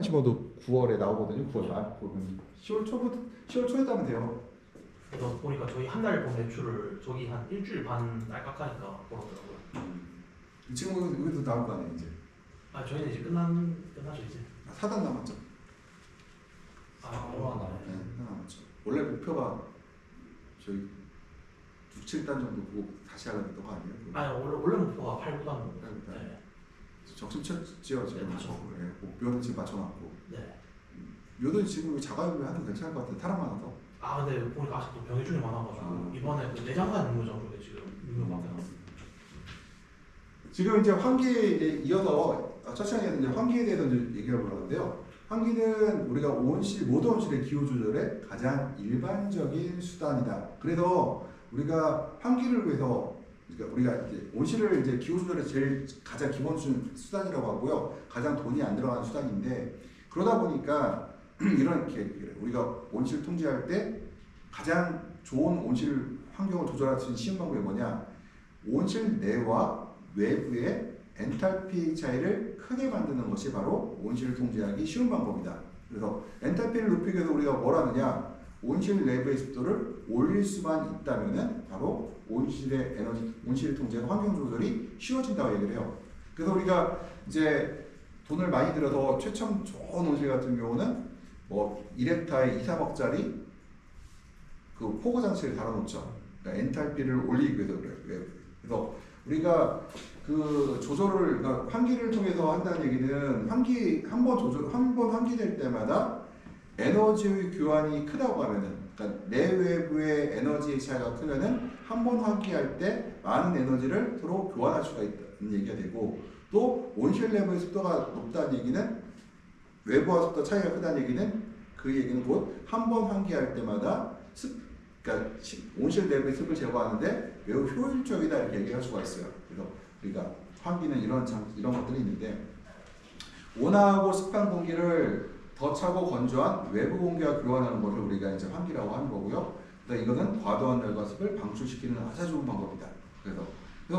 심어도 9월에 나오거든요. 9월 말. 10월 초부터 10월 초에 따면 돼요. 그래서 보니까 저희 한 달 본 매출을 저기 한 일주일 반 날깍하니까 벌었더라고요. 지금 여기도 나올 거 아니에요, 이제. 아 저희는 이제 끝나죠 이제. 4단 남았죠. 얼마 안 남았네. 네, 4단 남았죠. 원래 목표가 저희 6, 7단 정도 보고 다시 하려고 했던 거 아니에요? 아니 원래 목표가 8, 9단. 8, 9단. 네. 적심쳤지요, 지금. 네, 맞죠. 네, 묘는 지금 맞춰놨고. 네. 묘는 지금 자가용을 하도 괜찮을 것 같아요. 타락 많아서. 아 근데 보니까 아직도 병해중이 많아가지고 이번에 그 내장산 육묘장 쪽에 지금 육묘 맡겨놨어요. 지금 이제 환기에 이어서 첫 시간에 이제 환기에 대해서 이제 얘기해 보려고 하는데요. 환기는 우리가 모든 온실의 기후 조절의 가장 일반적인 수단이다. 그래서 우리가 환기를 위해서 그러니까 우리가 이제 온실을 이제 기후 조절의 제일 가장 기본 수단이라고 하고요. 가장 돈이 안 들어가는 수단인데 그러다 보니까 이렇게 우리가 온실 통제할 때 가장 좋은 온실 환경을 조절할 수 있는 쉬운 방법이 뭐냐? 온실 내와 외부의 엔탈피 차이를 크게 만드는 것이 바로 온실을 통제하기 쉬운 방법이다. 그래서 엔탈피를 높이기 위해서 우리가 뭘 하느냐? 온실 내부의 습도를 올릴 수만 있다면은 바로 온실의 에너지, 온실 통제와 환경 조절이 쉬워진다고 얘기를 해요. 그래서 우리가 이제 돈을 많이 들여서 최첨 좋은 온실 같은 경우는 뭐 1헥타에 2, 3억짜리 그 포구 장치를 달아놓죠. 그러니까 엔탈피를 올리기 위해서 그래요. 그래서 우리가 그 조절을 그러니까 환기를 통해서 한다는 얘기는 환기 한 번 환기될 때마다 에너지의 교환이 크다고 하면은 그러니까 내외부의 에너지의 차이가 크면은 한 번 환기할 때 많은 에너지를 서로 교환할 수가 있다는 얘기가 되고 또 온실 내부의 습도가 높다는 얘기는 외부와 습도 차이가 크다는 얘기는 그 얘기는 곧 한 번 환기할 때마다 그러니까 온실 내부의 습을 제거하는데 매우 효율적이다 이렇게 얘기할 수가 있어요. 그래서 우리가 환기는 이런 것들이 있는데 온화하고 습한 공기를 더 차고 건조한 외부 공기와 교환하는 것을 우리가 이제 환기라고 하는 거고요. 그러니까 이거는 과도한 열과 습을 방출시키는 아주 좋은 방법이다. 그래서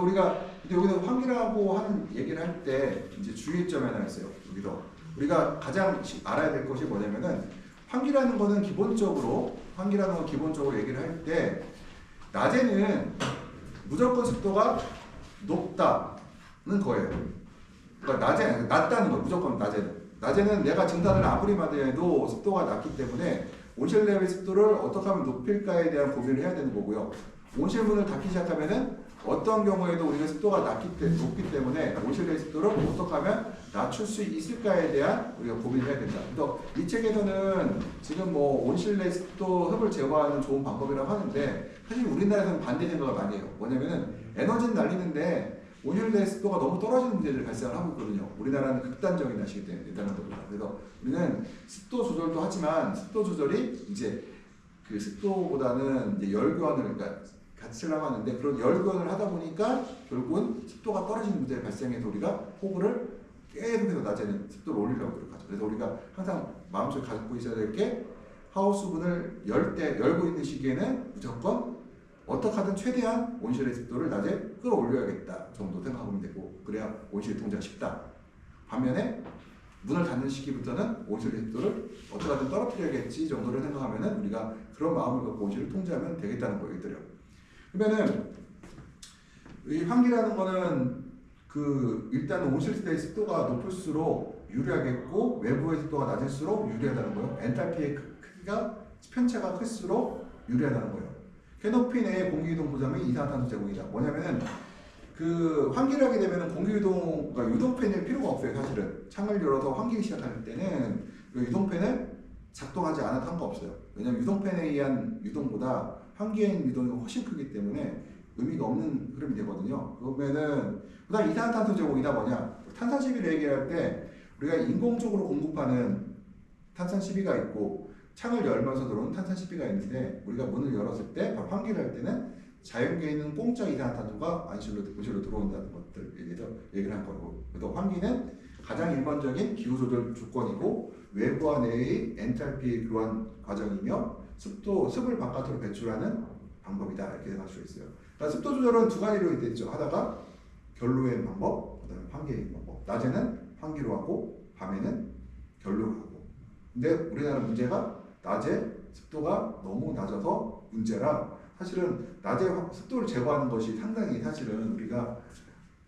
우리가 여기서 환기라고 하는 얘기를 할 때 이제 주의점이 하나 있어요. 여기서 우리가 가장 알아야 될 것이 뭐냐면은 환기라는 건 기본적으로 얘기를 할 때 낮에는 무조건 습도가 높다는 거예요. 그러니까 낮다는 거 무조건 낮에는 내가 증단을 아무리 많이 해도 습도가 낮기 때문에 온실 내의 습도를 어떻게 하면 높일까에 대한 고민을 해야 되는 거고요. 온실 문을 닫기 시작하면은 어떤 경우에도 우리가 습도가 높기 때문에 온실 내의 습도를 어떻게 하면 낮출 수 있을까에 대한 우리가 고민을 해야 된다. 그래서 이 책에서는 지금 뭐 온실 내 습도 흡을 제거하는 좋은 방법이라고 하는데 사실 우리나라에서는 반대 생각을 많이 해요. 뭐냐면은 에너지는 날리는데 온실 내 습도가 너무 떨어지는 문제를 발생을 하고 있거든요. 우리나라는 극단적인 날씨기 때문에 일단은 그래서 우리는 습도 조절도 하지만 습도 조절이 이제 그 습도보다는 이제 열 교환을 그러니까 같이 하려고 하는데 그런 열 교환을 하다 보니까 결국은 습도가 떨어지는 문제가 발생해서 우리가 호흡을 계속해서 낮에는 습도를 올리려고 노력하죠. 그래서 우리가 항상 마음속에 가지고 있어야 될 게 하우스분을 열고 있는 시기에는 무조건 어떻게 하든 최대한 온실의 습도를 낮에 끌어올려야겠다 정도 생각하면 되고 그래야 온실 통제가 쉽다. 반면에 문을 닫는 시기부터는 온실의 습도를 어떻게 하든 떨어뜨려야겠지 정도를 생각하면은 우리가 그런 마음을 갖고 온실을 통제하면 되겠다는 거겠더라고요. 그러면은 이 환기라는 거는 그 일단 온실 내 습도가 높을수록 유리하겠고 외부의 습도가 낮을수록 유리하다는 거예요. 엔탈피의 크기가 편차가 클수록 유리하다는 거예요. 캐노피 내의 공기이동 보장이 이산화탄소 제공이다. 뭐냐면은 그 환기를 하게 되면은 공기이동 그러니까 유동팬일 필요가 없어요. 사실은 창을 열어서 환기를 시작할 때는 그 유동팬을 작동하지 않아도 상관없어요. 왜냐하면 유동팬에 의한 유동보다 환기엔 유동이 훨씬 크기 때문에 의미가 없는 흐름이 되거든요. 그러면은 그다음 이산화탄소 제공이다 뭐냐? 탄산시비를 얘기할 때 우리가 인공적으로 공급하는 탄산시비가 있고 창을 열면서 들어오는 탄산시비가 있는데 우리가 문을 열었을 때 바로 환기를 할 때는 자연계에 있는 공짜 이산화탄소가 온실로 들어온다는 것들에 대해서 얘기를 한 거고 그래서 환기는 가장 일반적인 기후조절 조건이고 외부와 내의 엔탈피 교환 과정이며 습을 바깥으로 배출하는 방법이다 이렇게 생각할 수 있어요. 그러니까 습도 조절은 두 가지로 되죠. 하다가 결로의 방법, 그다음에 환기의 방법. 낮에는 환기로 하고 밤에는 결로 근데 우리나라 문제가 낮에 습도가 너무 낮아서 문제라 사실은 낮에 습도를 제거하는 것이 상당히 사실은 우리가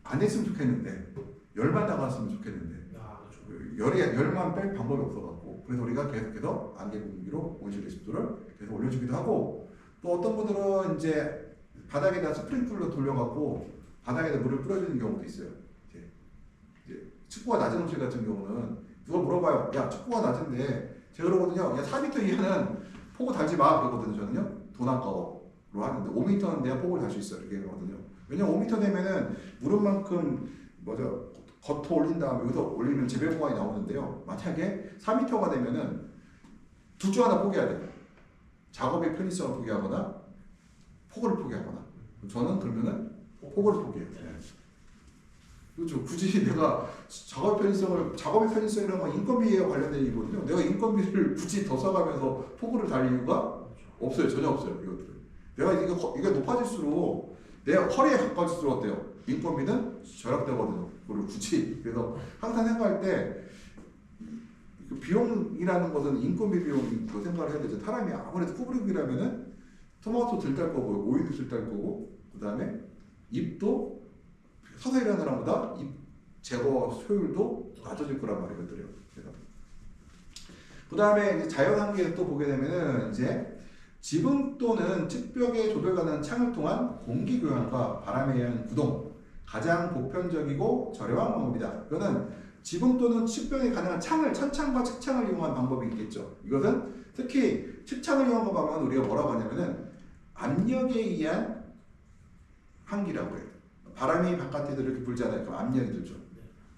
안 했으면 좋겠는데 열만 나갔으면 좋겠는데 아, 그렇죠. 열만 뺄 방법이 없어갖고 그래서 우리가 계속해서 안개 공기로 온실의 습도를 계속 올려주기도 하고 또 어떤 분들은 이제 바닥에다 스프링클러 돌려갖고 바닥에다 물을 뿌려주는 경우도 있어요. 이제 습도가 낮은 온실 같은 경우는 누가 물어봐요. 야 습도가 낮은데 제가 그러거든요. 야 4m 이하는 폭을 달지 마 그러거든요. 저는요. 돈 아까워로 하는데 5m는 내가 폭을 달 수 있어 이렇게 하거든요. 왜냐면 5m 되면은 무릎 만큼 뭐죠 겉어 올린 다음에 여기서 올리면 재배 공간이 나오는데요. 만약에 4m가 되면은 둘 중 하나 포기해야 돼요. 작업의 편의성을 포기하거나 폭을 포기하거나. 저는 그러면은 폭을 포기해요. 그렇죠. 굳이 내가 작업의 편의성이라는 건 인건비에 관련된 일이거든요. 내가 인건비를 굳이 더 써가면서 폭을 달 이유가 없어요. 전혀 없어요. 이것들은. 내가 이게 높아질수록 내 허리에 가까워질수록 어때요? 인건비는 절약되거든요. 그리고 굳이 그래서 항상 생각할 때 그 비용이라는 것은 인건비 비용도 생각을 해야 되죠. 사람이 아무래도 후브릭이라면은 토마토 들딸 거고 오이도 들딸 거고 그 다음에 잎도 서서 일하는 사람보다 잎 제거 효율도 낮아질 거란 말이거든요. 그 다음에 자연환경에 또 보게 되면은 이제 지붕 또는 측벽에 조절 가능한 창을 통한 공기 교환과 바람에 의한 구동 가장 보편적이고 저렴한 방법이다. 이거는 지붕 또는 측벽에 가능한 창을 천창과 측창을 이용한 방법이 있겠죠. 이것은 특히 측창을 이용한 거 보면 우리가 뭐라고 하냐면은 압력에 의한 환기라고 해요. 바람이 바깥에서 이렇게 불잖아요. 그럼 압력이 들죠.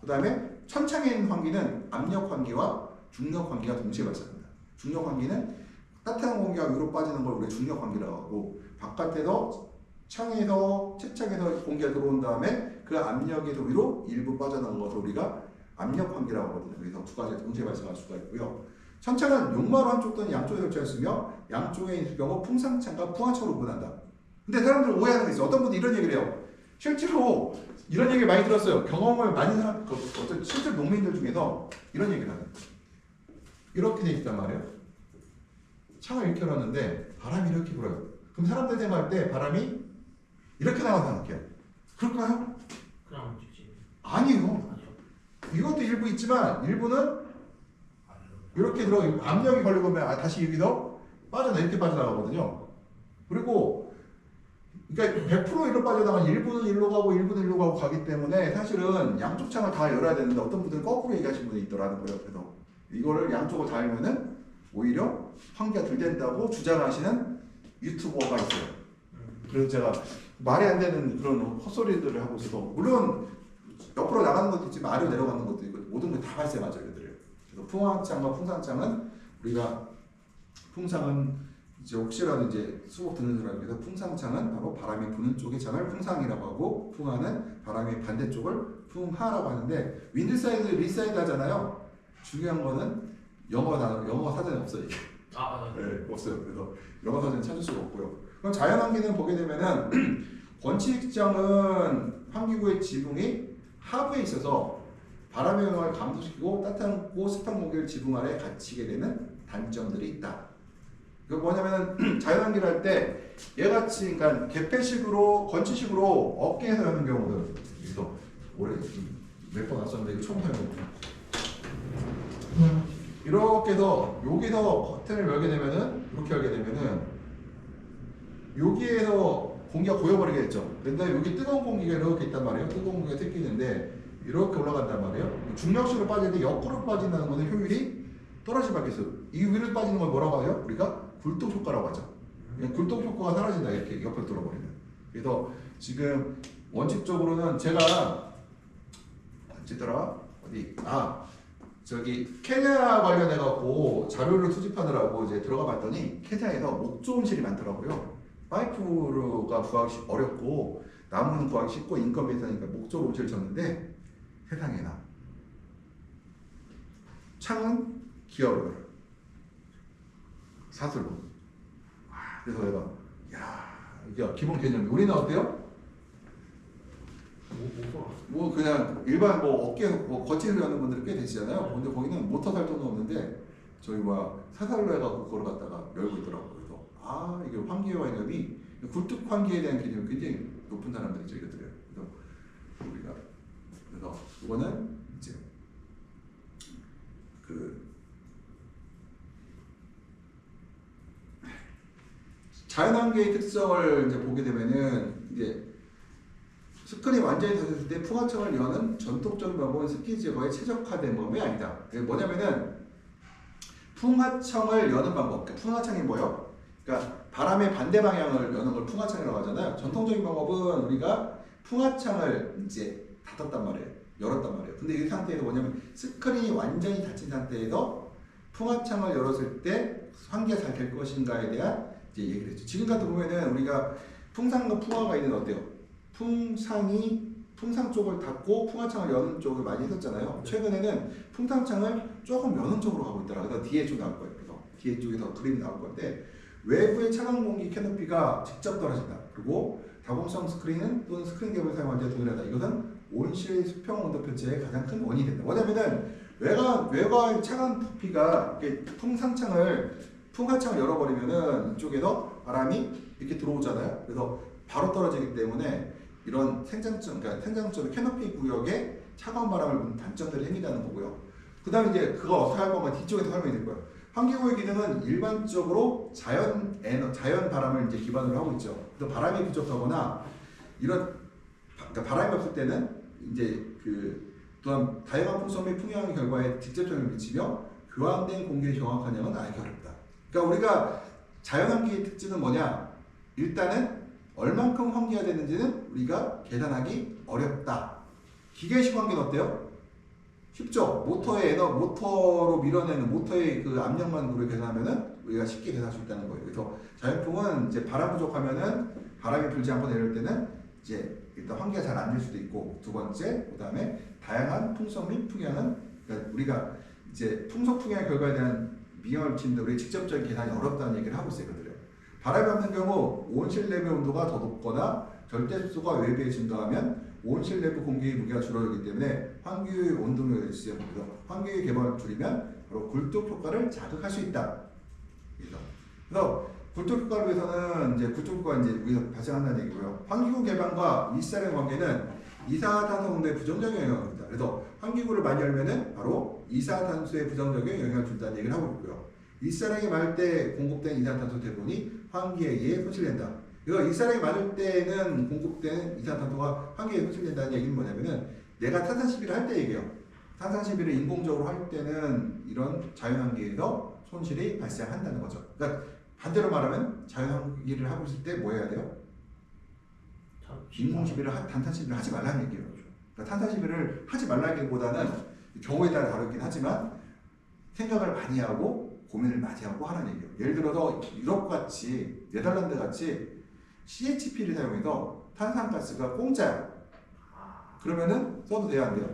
그 다음에 천창에 있는 환기는 압력 환기와 중력 환기가 동시에 발생합니다. 중력 환기는 따뜻한 공기가 위로 빠지는 걸 우리가 중력 환기라고 하고 바깥에서 창에서 책창에서 공기가 들어온 다음에 그 압력에서 위로 일부 빠져나간 것을 우리가 압력 환기라고 하거든요. 그래서 두 가지 동시에 발생할 수가 있고요. 천창은 용마로 한쪽 또는 양쪽에 설치하였으며 양쪽에 있을 경우 풍상창과 풍하창으로 구분한다. 근데 사람들 오해하는 게 있어요. 어떤 분이 이런 얘기를 해요. 실제로 이런 얘기를 많이 들었어요. 경험을 많이 한 어떤 실제 농민들 중에서 이런 얘기를 하는 거예요. 이렇게 돼 있단 말이에요. 창을 이렇게 열었는데 바람이 이렇게 불어요. 그럼 사람들 생각할 때 바람이 이렇게 나와서 생각해요. 그럴까요? 그냥 직진. 아니에요. 아니요. 이것도 일부 있지만 일부는 이렇게 들어 압력이 걸리고 보면 다시 여기서 이렇게 빠져나가거든요. 그리고 그러니까 100% 일로 빠져나가면 일부는 일로 가고 일부는 일로 가고 가기 때문에 사실은 양쪽 창을 다 열어야 되는데 어떤 분들은 거꾸로 얘기하시는 분이 있더라는 거예요. 그래서 이거를 양쪽을 다 열면은 오히려 환기가 덜 된다고 주장하시는 유튜버가 있어요. 그래서 제가 말이 안 되는 그런 헛소리들을 하고 있어서 물론 옆으로 나가는 것도 있지만 아래로 내려가는 것도 있고 모든 게 다 발생하죠. 얘들이요. 그래서 풍화창과 풍산창은 우리가 풍상은 이제 혹시라도 이제 수업 듣는 사람을 위해서 풍상창은 바로 바람이 부는 쪽의 창을 풍상이라고 하고 풍하는 바람의 반대쪽을 풍하라고 하는데 윈드사이드, 리사이드 하잖아요. 중요한 거는 영어 사전에 없어요. 이게. 네, 없어요. 그래서 영어 사전 찾을 수가 없고요. 그럼 자연환기는 보게 되면은 권치익장은 환기구의 지붕이 하부에 있어서 바람의 영향을 감소시키고 따뜻하고 습한 공기를 지붕 아래 갇히게 되는 단점들이 있다. 그 뭐냐면 자연환기를 할 때 얘같이 그러니까 개폐식으로 권치식으로 어깨에서 여는 경우들 여기서 올해 몇 번 왔었는데 처음 사용해보죠. 이렇게 해서 여기서 커튼을 열게 되면은 이렇게 열게 되면은 여기에서 공기가 고여버리게 됐죠. 근데 여기 뜨거운 공기가 이렇게 있단 말이에요. 뜨거운 공기가 튀기는데 이렇게 올라간단 말이에요. 중력식으로 빠지는데 옆으로 빠진다는 것은 효율이 떨어질 밖에 있어요. 이 위로 빠지는 걸 뭐라고 해요? 우리가 굴뚝 효과라고 하죠. 굴뚝 효과가 사라진다. 이렇게 옆으로 돌아버리면. 그래서 지금 원칙적으로는 제가 어찌더라? 어디? 저기 케냐 관련해 갖고 자료를 수집하느라고 이제 들어가 봤더니 케냐에서 목조 온실이 많더라고요. 파이프가 구하기 어렵고 나무는 구하기 쉽고 인건비 비싸니까 목조 온실을 쳤는데 세상에나 창은 기어로 사슬로. 그래서 내가 이게 기본 개념이 우리는 어때요? 뭐 그냥 일반 뭐 어깨 뭐 거치를 여는 분들이 꽤 되시잖아요. 근데 거기는 모터 살동도 없는데 저기 사살로 해갖고 걸어갔다가 열고 있더라고요. 그래서 이게 환기와 개념이 굴뚝 환기에 대한 개념이 굉장히 높은 사람들이죠, 이것들이요. 그래서 이거는 이제 자연환기의 특성을 이제 보게 되면은 이제 스크린이 완전히 닫혔을 때 풍화창을 여는 전통적인 방법은 습기 제거에 최적화된 방법이 아니다. 그게 뭐냐면은 풍화창을 여는 방법. 그러니까 풍화창이 뭐예요? 그러니까 바람의 반대 방향을 여는 걸 풍화창이라고 하잖아요. 전통적인 방법은 우리가 풍화창을 이제 닫았단 말이에요. 열었단 말이에요. 근데 이 상태에서 뭐냐면 스크린이 완전히 닫힌 상태에서 풍화창을 열었을 때 환기가 잘 될 것인가에 대한 이제 얘기를 했죠. 지금 같은 보면은 우리가 풍상과 풍화가 있는 어때요? 풍상 쪽을 닫고 풍화창을 여는 쪽을 많이 했었잖아요. 최근에는 풍상창을 조금 여는 쪽으로 가고 있더라고요. 그래서 뒤에 쪽 나올 거예요. 그래서 뒤에 쪽에서 그림이 나올 건데 외부의 차가운 공기 캐노피가 직접 떨어진다. 그리고 다공성 스크린 또는 스크린 갭을 사용할 때 동일하다. 이것은 온실 수평 온도 편차의 가장 큰 원인이 된다. 뭐냐면은 외곽의 차가운 부피가 풍화창을 열어버리면은 이쪽에서 바람이 이렇게 들어오잖아요. 그래서 바로 떨어지기 때문에 이런 생장점 캐노피 구역에 차가운 바람을 부는 단점들이 생긴다는 거고요. 그 다음에 이제 그거 어떻게 할 건가 뒤쪽에서 설명이 될 거예요. 환기구의 기능은 일반적으로 자연 바람을 이제 기반으로 하고 있죠. 그래서 바람이 부족하거나 그러니까 바람이 없을 때는 이제 또한 다양한 풍성 및 풍향의 결과에 직접적으로 미치며 교환된 공기의 정확한 양은 알기 어렵다. 그러니까 우리가 자연환기의 특징은 뭐냐? 일단은 얼만큼 환기가 되는지는 우리가 계산하기 어렵다. 기계식 환기는 어때요? 쉽죠? 모터로 밀어내는 모터의 그 압력만 우리가 계산하면은 우리가 쉽게 계산할 수 있다는 거예요. 그래서 자연풍은 이제 바람 부족하면은 바람이 불지 않고 내릴 때는 이제 일단 환기가 잘 안 될 수도 있고 두 번째 그다음에 다양한 풍성 및 풍향은 그러니까 우리가 이제 풍속 풍향의 결과에 대한 미형을 치는데 우리 직접적인 계산이 어렵다는 얘기를 하고 있어요. 바람이 없는 경우 온실 내부의 온도가 더 높거나 절대 습도가 외부에 증가하면 온실 내부 공기의 무게가 줄어들기 때문에 환기의 온도를 일시에 보고요. 환기의 개방을 줄이면 바로 굴뚝 효과를 자극할 수 있다. 그래서 굴뚝 효과를 위해서는 이제 굴뚝 효과가 이제 여기서 발생한다는 얘기고요. 환기구 개방과 일사량의 관계는 이산화탄소 농도에 부정적인 영향을 줍니다. 그래서 환기구를 많이 열면은 바로 이산화탄소에 부정적인 영향을 준다는 얘기를 하고 있고요. 일사량이 많을 때 공급된 이산화탄소 대부분이 환기에 의해 손실된다. 그래서 일사량이 많을 때는 공급된 이산화탄소가 환기에 의해 손실된다는 얘기는 뭐냐면은 내가 탄산시비를 할 때 얘기해요. 탄산시비를 인공적으로 할 때는 이런 자연환기에서 손실이 발생한다는 거죠. 그러니까 반대로 말하면 자연환기를 하고 있을 때 뭐 해야 돼요? 탄산시비를 하지 말라는 얘기예요. 그러니까 탄산시비를 하지 말라기보다는 경우에 따라 다르긴 하지만 생각을 많이 하고 고민을 많이 하고 하는 얘기예요. 예를 들어서 유럽같이 네덜란드같이 CHP를 사용해서 탄산가스가 공짜야. 그러면은 써도 돼요, 안 돼요?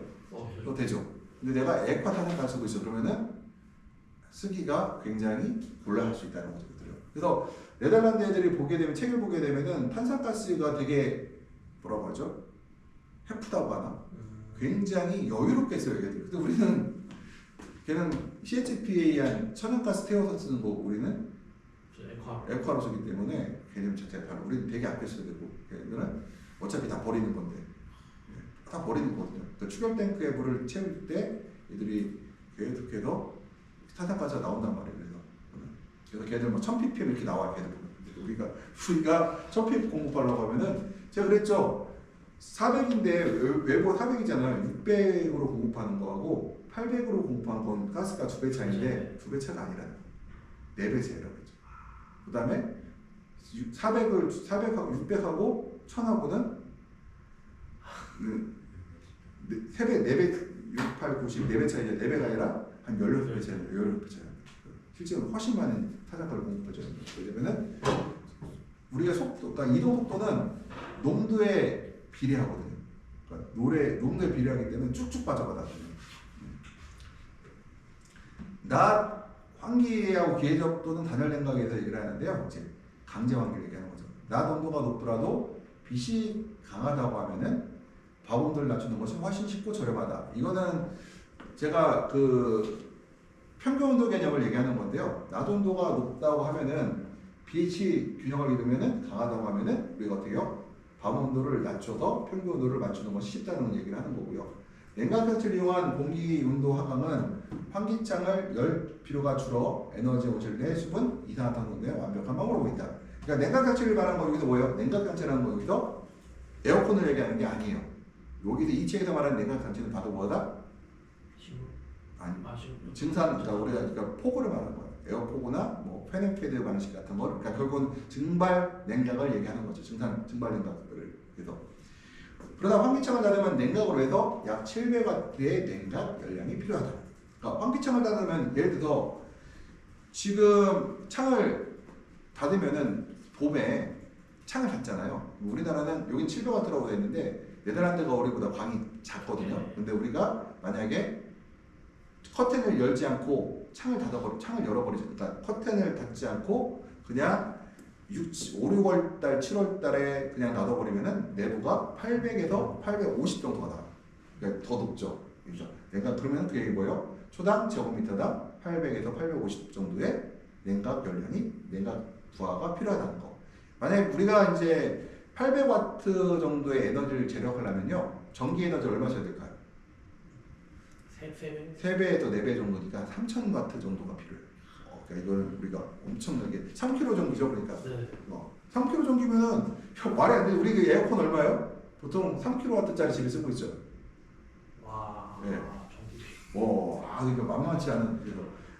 써도 되죠. 근데 내가 액화탄산가스 쓰고 있어. 그러면은 쓰기가 굉장히 곤란할 수 있다는 거죠. 그래서 네덜란드 애들이 책을 보게 되면은 탄산가스가 되게 뭐라고 하죠? 해프다고 하나? 굉장히 여유롭게 써요, 얘들. 근데 우리는 걔는 CHP에 의한 천연가스 태워서 쓰는 거고 우리는 액화로 쓰기 때문에 개념 자체가 다르고 우리는 되게 아껴 써야 되고 걔들은 어차피 다 버리는 건데 다 버리는 거거든요. 그러니까 추경 탱크에 물을 채울 때 얘들이 계속해서 탄산가스가 나온단 말이에요. 그래서 걔들 뭐 1000ppm 이렇게 나와요. 걔들 보면 우리가 1000ppm 공급하려고 하면은 제가 그랬죠. 400인데 외부 400이잖아요. 600으로 공급하는 거하고 800으로 공급하는 건 가스가 2배 차이인데 2배 차가 아니라는 거예요. 4배 차이라고 했죠. 그 다음에 400하고 600하고 1000하고는 3배, 4배, 6, 8, 90, 4배 차이죠. 4배가 아니라 한 16배 차이예요. 16배 차이. 실제로 훨씬 많은 타산가를 공급하죠. 왜냐면은 우리가 그러니까 이동 속도는 농도에 비례하거든요. 그러니까 농도에 비례하기 때문에 쭉쭉 빠져가거든요. 낮 환기하고 기회적 또는 단열 냉각에서 얘기를 하는데요. 이제 강제 환기를 얘기하는 거죠. 낮 온도가 높더라도 빛이 강하다고 하면은 밤온도를 낮추는 것이 훨씬 쉽고 저렴하다. 이거는 제가 평균 온도 개념을 얘기하는 건데요. 낮 온도가 높다고 하면은 pH 균형을 이루면은 강하다고 하면은 우리가 어떻게 해요? 밤 온도를 낮춰서 평균 온도를 맞추는 것이 쉽다는 얘기를 하는 거고요. 냉각 장치를 이용한 공기 온도 하강은 환기창을 열 필요가 줄어 에너지 오실 때 수분 이산화탄소의 완벽한 방법으로 보인다. 그러니까 냉각 장치를 말하는 거 여기서 뭐예요? 냉각 장치라는 거 여기서 에어컨을 얘기하는 게 아니에요. 여기서 이 책에서 말하는 냉각 장치는 바로 뭐다? 식물. 아니. 식물. 증산, 그러니까 우리가 폭우를 말하는 거예요. 에어포구나 뭐 페넨패드 방식 같은 거, 그러니까 결국은 증발 냉각을 얘기하는 거죠. 증발 냉각을. 그래서 그러다 환기창을 닫으면 냉각으로 해서 약 700W의 냉각 열량이 필요하다. 그러니까 환기창을 닫으면 예를 들어서 지금 창을 닫으면은 봄에 창을 닫잖아요. 우리나라는 여긴 700W라고 되어 있는데 네덜란드가 우리보다 광이 작거든요. 근데 우리가 만약에 커튼을 열지 않고 창을 열어버리죠. 그러니까 커튼을 닫지 않고 그냥 5, 6월 달, 7월 달에 그냥 놔둬버리면은 내부가 800에서 850 정도가 나와요. 그러니까 더 높죠. 그렇죠? 그러니까 그러면 그게 뭐예요? 초당 제곱미터당 800에서 850 정도의 냉각 열량이 냉각 부하가 필요하다는 거. 만약에 우리가 이제 800W 정도의 에너지를 제력하려면요. 전기 에너지 얼마 써야 될까요? 3배에서 4배 정도니까 3000W 정도가 필요해요. 그러니까 이거는 우리가 엄청나게 3kg 전기죠, 그러니까. 네. 3kg 전기면은 말이 안 돼. 우리 그 에어컨 얼마요? 보통 3kW짜리 집에 쓰고 있죠. 와. 네. 전기. 그러니까 만만치 않은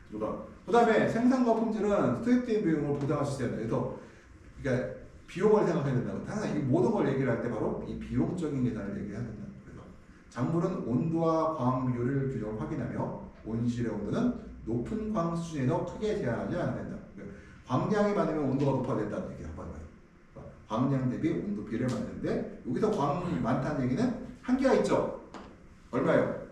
그래서 그다음에 생산과 품질은 수익된 비용을 보장할 수 있어야 돼. 그러니까 비용을 생각해야 된다고. 항상 이 모든 걸 얘기를 할 때 바로 이 비용적인 계산을 얘기해야 된다. 그래서 작물은 온도와 광 비율을 규정을 확인하며 온실의 온도는 높은 광 수준에서 크게 제한하지 않아야 된다. 광량이 많으면 온도가 높아야 된다는 얘기야. 광량 대비 온도 비례를 만드는데 여기서 광이 많다는 얘기는 한계가 있죠. 얼마예요?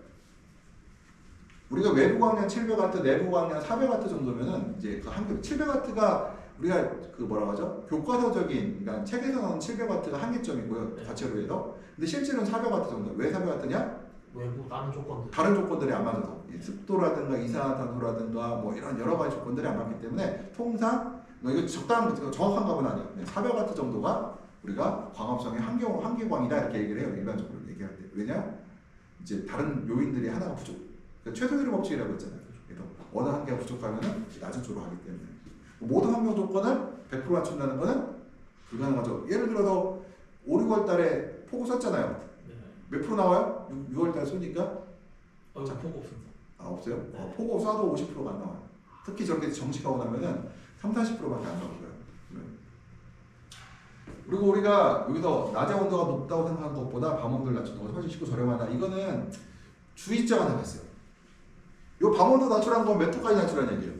우리가 외부 광량 700W, 내부 광량 400W 정도면은 이제 그 한계 700W가 우리가 그 뭐라고 하죠? 교과서적인 그러니까 책에서 나오는 700W가 한계점이고요. 네. 자체로 해서. 근데 실제로는 400W 정도. 왜 400W냐? 외부 다른 조건들. 다른 조건들이 안 맞아서 습도라든가 이산화탄소라든가 뭐 이런 여러 가지 조건들이 안 맞기 때문에 통상 이거 정확한 값은 아니에요. 400W 정도가 우리가 광합성의 한계광이다 이렇게 얘기를 해요. 일반적으로 얘기할 때. 왜냐? 이제 다른 요인들이 하나가 부족. 그러니까 최소유리 법칙이라고 했잖아요. 그래서 어느 한계가 부족하면은 낮은 쪽으로 가기 때문에 모든 환경 조건을 100% 맞춘다는 거는 불가능하죠. 예를 들어서 5, 6월 달에 폭우 썼잖아요. 네. 몇 프로 나와요? 6월 달 쏘니까? 이거 보고 없습니다. 없어요? 네. 폭우 쏴도 50%가 안 나와요. 특히 저렇게 정식하고 나면은 30-40%밖에 안 나오고요. 그리고 우리가 여기서 낮의 온도가 높다고 생각하는 것보다 밤 온도를 낮추는 것이 훨씬 쉽고 저렴하다. 이거는 주의점 하나 있어요. 이 밤 온도 낮추라는 건 몇 도까지 낮추라는 얘기예요?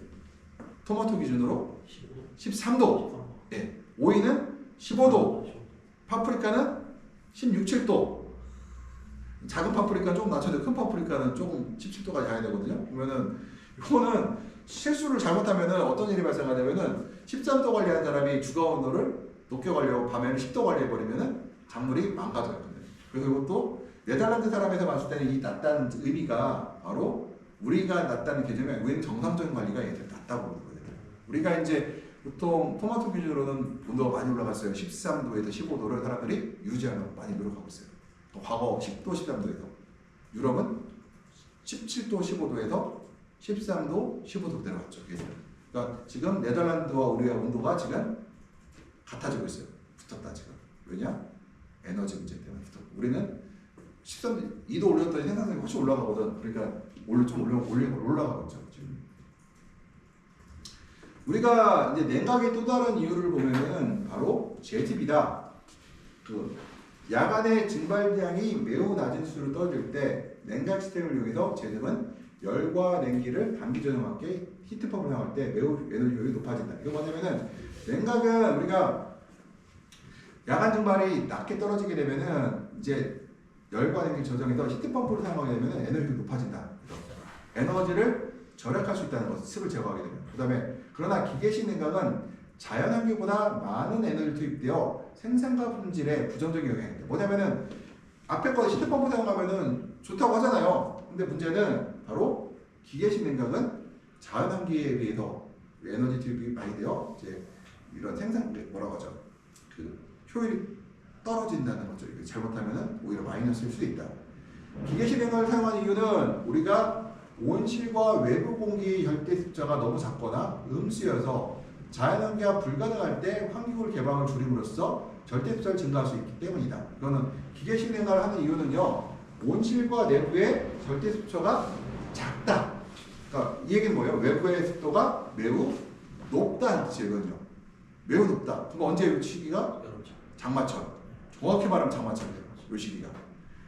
토마토 기준으로 13도. 예. 오이는 15도. 파프리카는 16, 7도. 작은 파프리카는 조금 낮춰야 돼. 큰 파프리카는 조금 17도까지 가야 되거든요. 그러면은 이거는 실수를 잘못하면은 어떤 일이 발생하냐면은 13도 관리하는 사람이 주가 온도를 높게 관리하고 밤에는 10도 관리해버리면은 작물이 망가져요. 그래서 이것도 네덜란드 사람에서 봤을 때는 이 낮다는 의미가 바로 우리가 낮다는 개념이 아니고 우리는 정상적인 관리가 얘들 낮다고 그러거든요. 우리가 이제 보통 토마토 기준으로는 온도가 많이 올라갔어요. 13도에서 15도를 사람들이 유지하려고 많이 노력하고 있어요. 또 과거 10도, 13도에서 유럽은 17도, 15도에서 13도, 15도 내려갔죠. 그러니까 지금 네덜란드와 우리의 온도가 지금 같아지고 있어요. 붙었다 지금. 왜냐? 에너지 문제 때문에 붙었고 우리는 13도, 2도 올렸더니 생산성이 훨씬 올라가거든. 그러니까 올라가고 있죠. 지금. 우리가 이제 냉각의 또 다른 이유를 보면은 바로 JTB다. 그 야간의 증발량이 매우 낮은 수를 떠들 때 냉각 시스템을 이용해서 제등은 열과 냉기를 단기 전용하게 히트펌을 사용할 때 매우 에너지 효율이 높아진다. 이거 뭐냐면은 냉각은 우리가 야간 증발이 낮게 떨어지게 되면은 이제 열과 냉기를 저장해서 히트펌프를 사용하게 되면은 에너지 효율이 높아진다. 에너지를 절약할 수 있다는 것, 습을 제거하게 되면. 그 다음에 그러나 기계식 냉각은 자연환기보다 많은 에너지를 투입되어 생산과 품질에 부정적인 영향이 있다. 뭐냐면은 앞에 거 히트펌프 사용하면은 좋다고 하잖아요. 근데 문제는 바로 기계식 냉각은 자연환기에 비해서 에너지 투입이 많이 되어 이제 이런 생산 뭐라고 하죠? 그 효율이 떨어진다는 거죠. 이게 잘못하면은 오히려 마이너스일 수도 있다. 기계실행을 사용하는 이유는 우리가 온실과 외부 공기의 절대 습자가 너무 작거나 음수여서 자연환기가 불가능할 때 환기구 개방을 줄임으로써 절대 습자를 증가할 수 있기 때문이다. 이거는 기계실행을 하는 이유는요. 온실과 내부의 절대 습자가 작다. 그러니까 이 얘기는 뭐예요? 외부의 습도가 매우 높다는 뜻이거든요. 매우 높다. 그럼 언제 이 시기가? 여름철. 장마철. 정확히 말하면 장마철이에요. 이 시기가.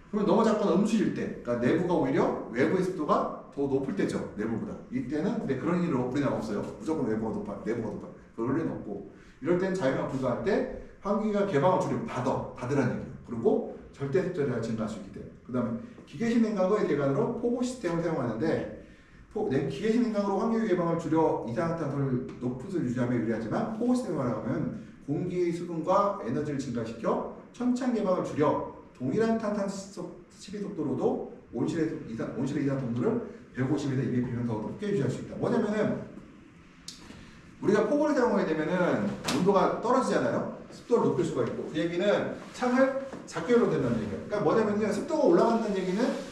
그러면 너무 작거나 음수일 때, 그러니까 내부가 오히려 외부의 습도가 더 높을 때죠. 내부보다. 이때는 근데 그런 일은 우리나라 없어요. 무조건 외부가 높아, 내부가 높아. 그럴 리는 없고. 이럴 땐 자연환 불가할 때 환기가 개방을 줄이면 닫으라는 얘기예요. 그리고 절대 습자가 증가할 수 있기 때문에. 그 다음에 기계식 냉각의 대관으로 포고 시스템을 사용하는데 기계식 냉각으로 환기 개방을 줄여 이산화탄소를 높은 수를 유지하며 유리하지만 포고 시스템을 하면 공기의 수분과 에너지를 증가시켜 천창 개방을 줄여 동일한 탄탄 시비 속도로도 온실의 이산 농도를 150에서 200pm 더 높게 유지할 수 있다. 뭐냐면은 우리가 폭우를 사용하게 되면은 온도가 떨어지잖아요. 습도를 높일 수가 있고 그 얘기는 창을 작게 열어도 된다는 얘기예요. 그러니까 뭐냐면요 습도가 올라간다는 얘기는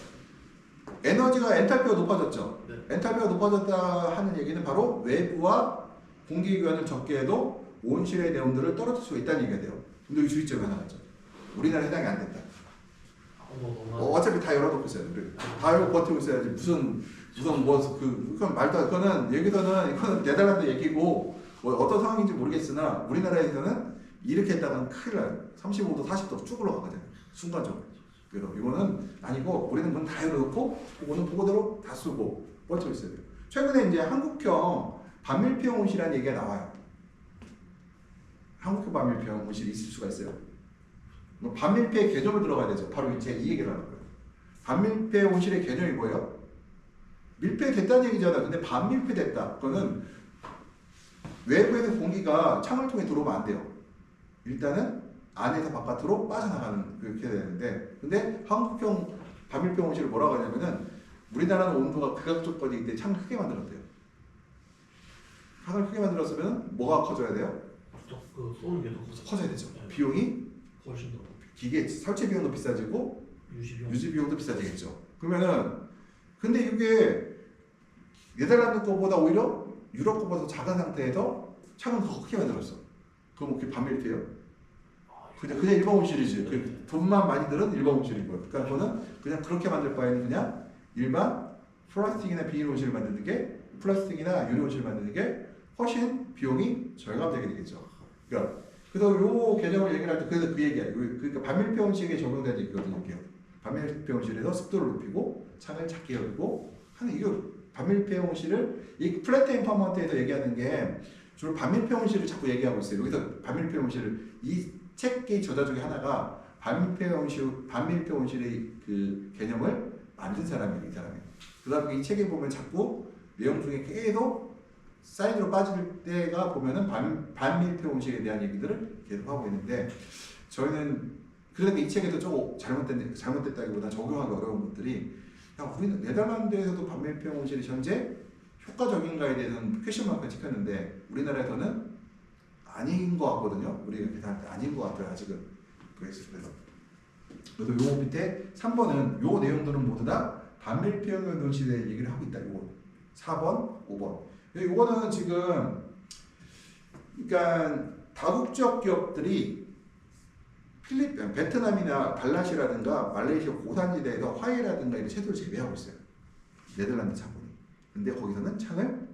에너지가 엔탈피가 높아졌죠. 네. 엔탈피가 높아졌다 하는 얘기는 바로 외부와 공기 교환을 적게 해도 온실의 내온도를 떨어뜨릴 수 있다는 얘기가 돼요. 근데 이 주의점이 하나 있죠. 우리나라 해당이 안 된다. 어차피 다 열어놓고 있어요. 다 열고 버티고 있어야지 무슨 그건 말도 안 그거는 여기서는 이거는 네덜란드 얘기고 뭐 어떤 상황인지 모르겠으나 우리나라에서는 이렇게 했다가는 큰일 나요. 35도 40도 쭉 올라가거든요. 순간적으로. 그래서 이거는 아니고 우리는 문 다 열어놓고 그거는 보고대로 다 쓰고 버티고 있어야 돼요. 최근에 이제 한국형 반밀폐 온실이라는 얘기가 나와요. 한국형 반밀폐 온실이 있을 수가 있어요. 반밀폐 개념을 들어가야 되죠. 바로 제가 이 얘기를 하는 거예요. 반밀폐 온실의 개념이 뭐예요? 밀폐됐다는 얘기잖아. 근데 반밀폐됐다. 그거는 외부에서 공기가 창을 통해 들어오면 안 돼요. 일단은 안에서 바깥으로 빠져나가는 그렇게 되는데, 근데 한국형 반밀폐 온실을 뭐라고 하냐면은 우리나라는 온도가 극악 조건이기 때문에 창을 크게 만들었대요. 창을 크게 만들었으면 뭐가 커져야 돼요? 그 쏘는 게 더 커져야 되죠. 네. 비용이 훨씬 더 기계 설치 비용도 비싸지고 유지비용. 유지 비용도 비싸지겠죠. 그러면은 근데 이게 네덜란드 거보다 오히려 유럽 거보다 더 작은 상태에서 창을 더 크게 만들었어. 그럼 그게 반밀폐예요? 그냥 일반 온실이지. 그 돈만 많이 들은 일반 온실인 거예요. 그러니까 그거는 그냥 그렇게 만들 바에는 그냥 일반 플라스틱이나 비닐 온실을 만드는 게 플라스틱이나 유리 온실을 만드는 게 훨씬 비용이 절감되게 되겠죠. 그러니까 그래서 요 개념을 얘기를 할 때 그래서 그 얘기야. 그러니까 반밀폐 온실에 적용된 얘기거든요. 이게 반밀폐 온실에서 습도를 높이고 창을 작게 열고 하는 이거 반밀폐 온실을 이 플랫 엠파먼트에서 얘기하는 게 주로 반밀폐 온실을 자꾸 얘기하고 있어요. 여기서 반밀폐 온실을 이 책의 저자 중에 하나가 반밀폐 온실의 그 개념을 만든 사람이에요. 이 사람이. 그다음에 이 책에 보면 자꾸 내용 중에 계속 사이드로 빠질 때가 보면은 반밀폐 온실에 대한 얘기들을 계속 하고 있는데 저희는 그러니까 이 책에도 조금 잘못됐다기보다 적용하기 어려운 것들이 우리는 네덜란드에서도 반밀폐 온실이 현재 효과적인가에 대해서는 퀘션 마크를 찍혔는데 우리나라에서는 아닌 것 같거든요. 우리가 계산할 때 아닌 것 같아요. 아직은. 그래서 요 밑에 3번은 요 내용들은 모두 다 반밀폐 온실에 얘기를 하고 있다. 요거 4번, 5번. 요거는 지금 그러니까 다국적 기업들이 베트남이나 발라시라든가 말레이시아 고산지대에서 화훼라든가 이런 채소를 재배하고 있어요. 네덜란드 자본이. 근데 거기서는 창을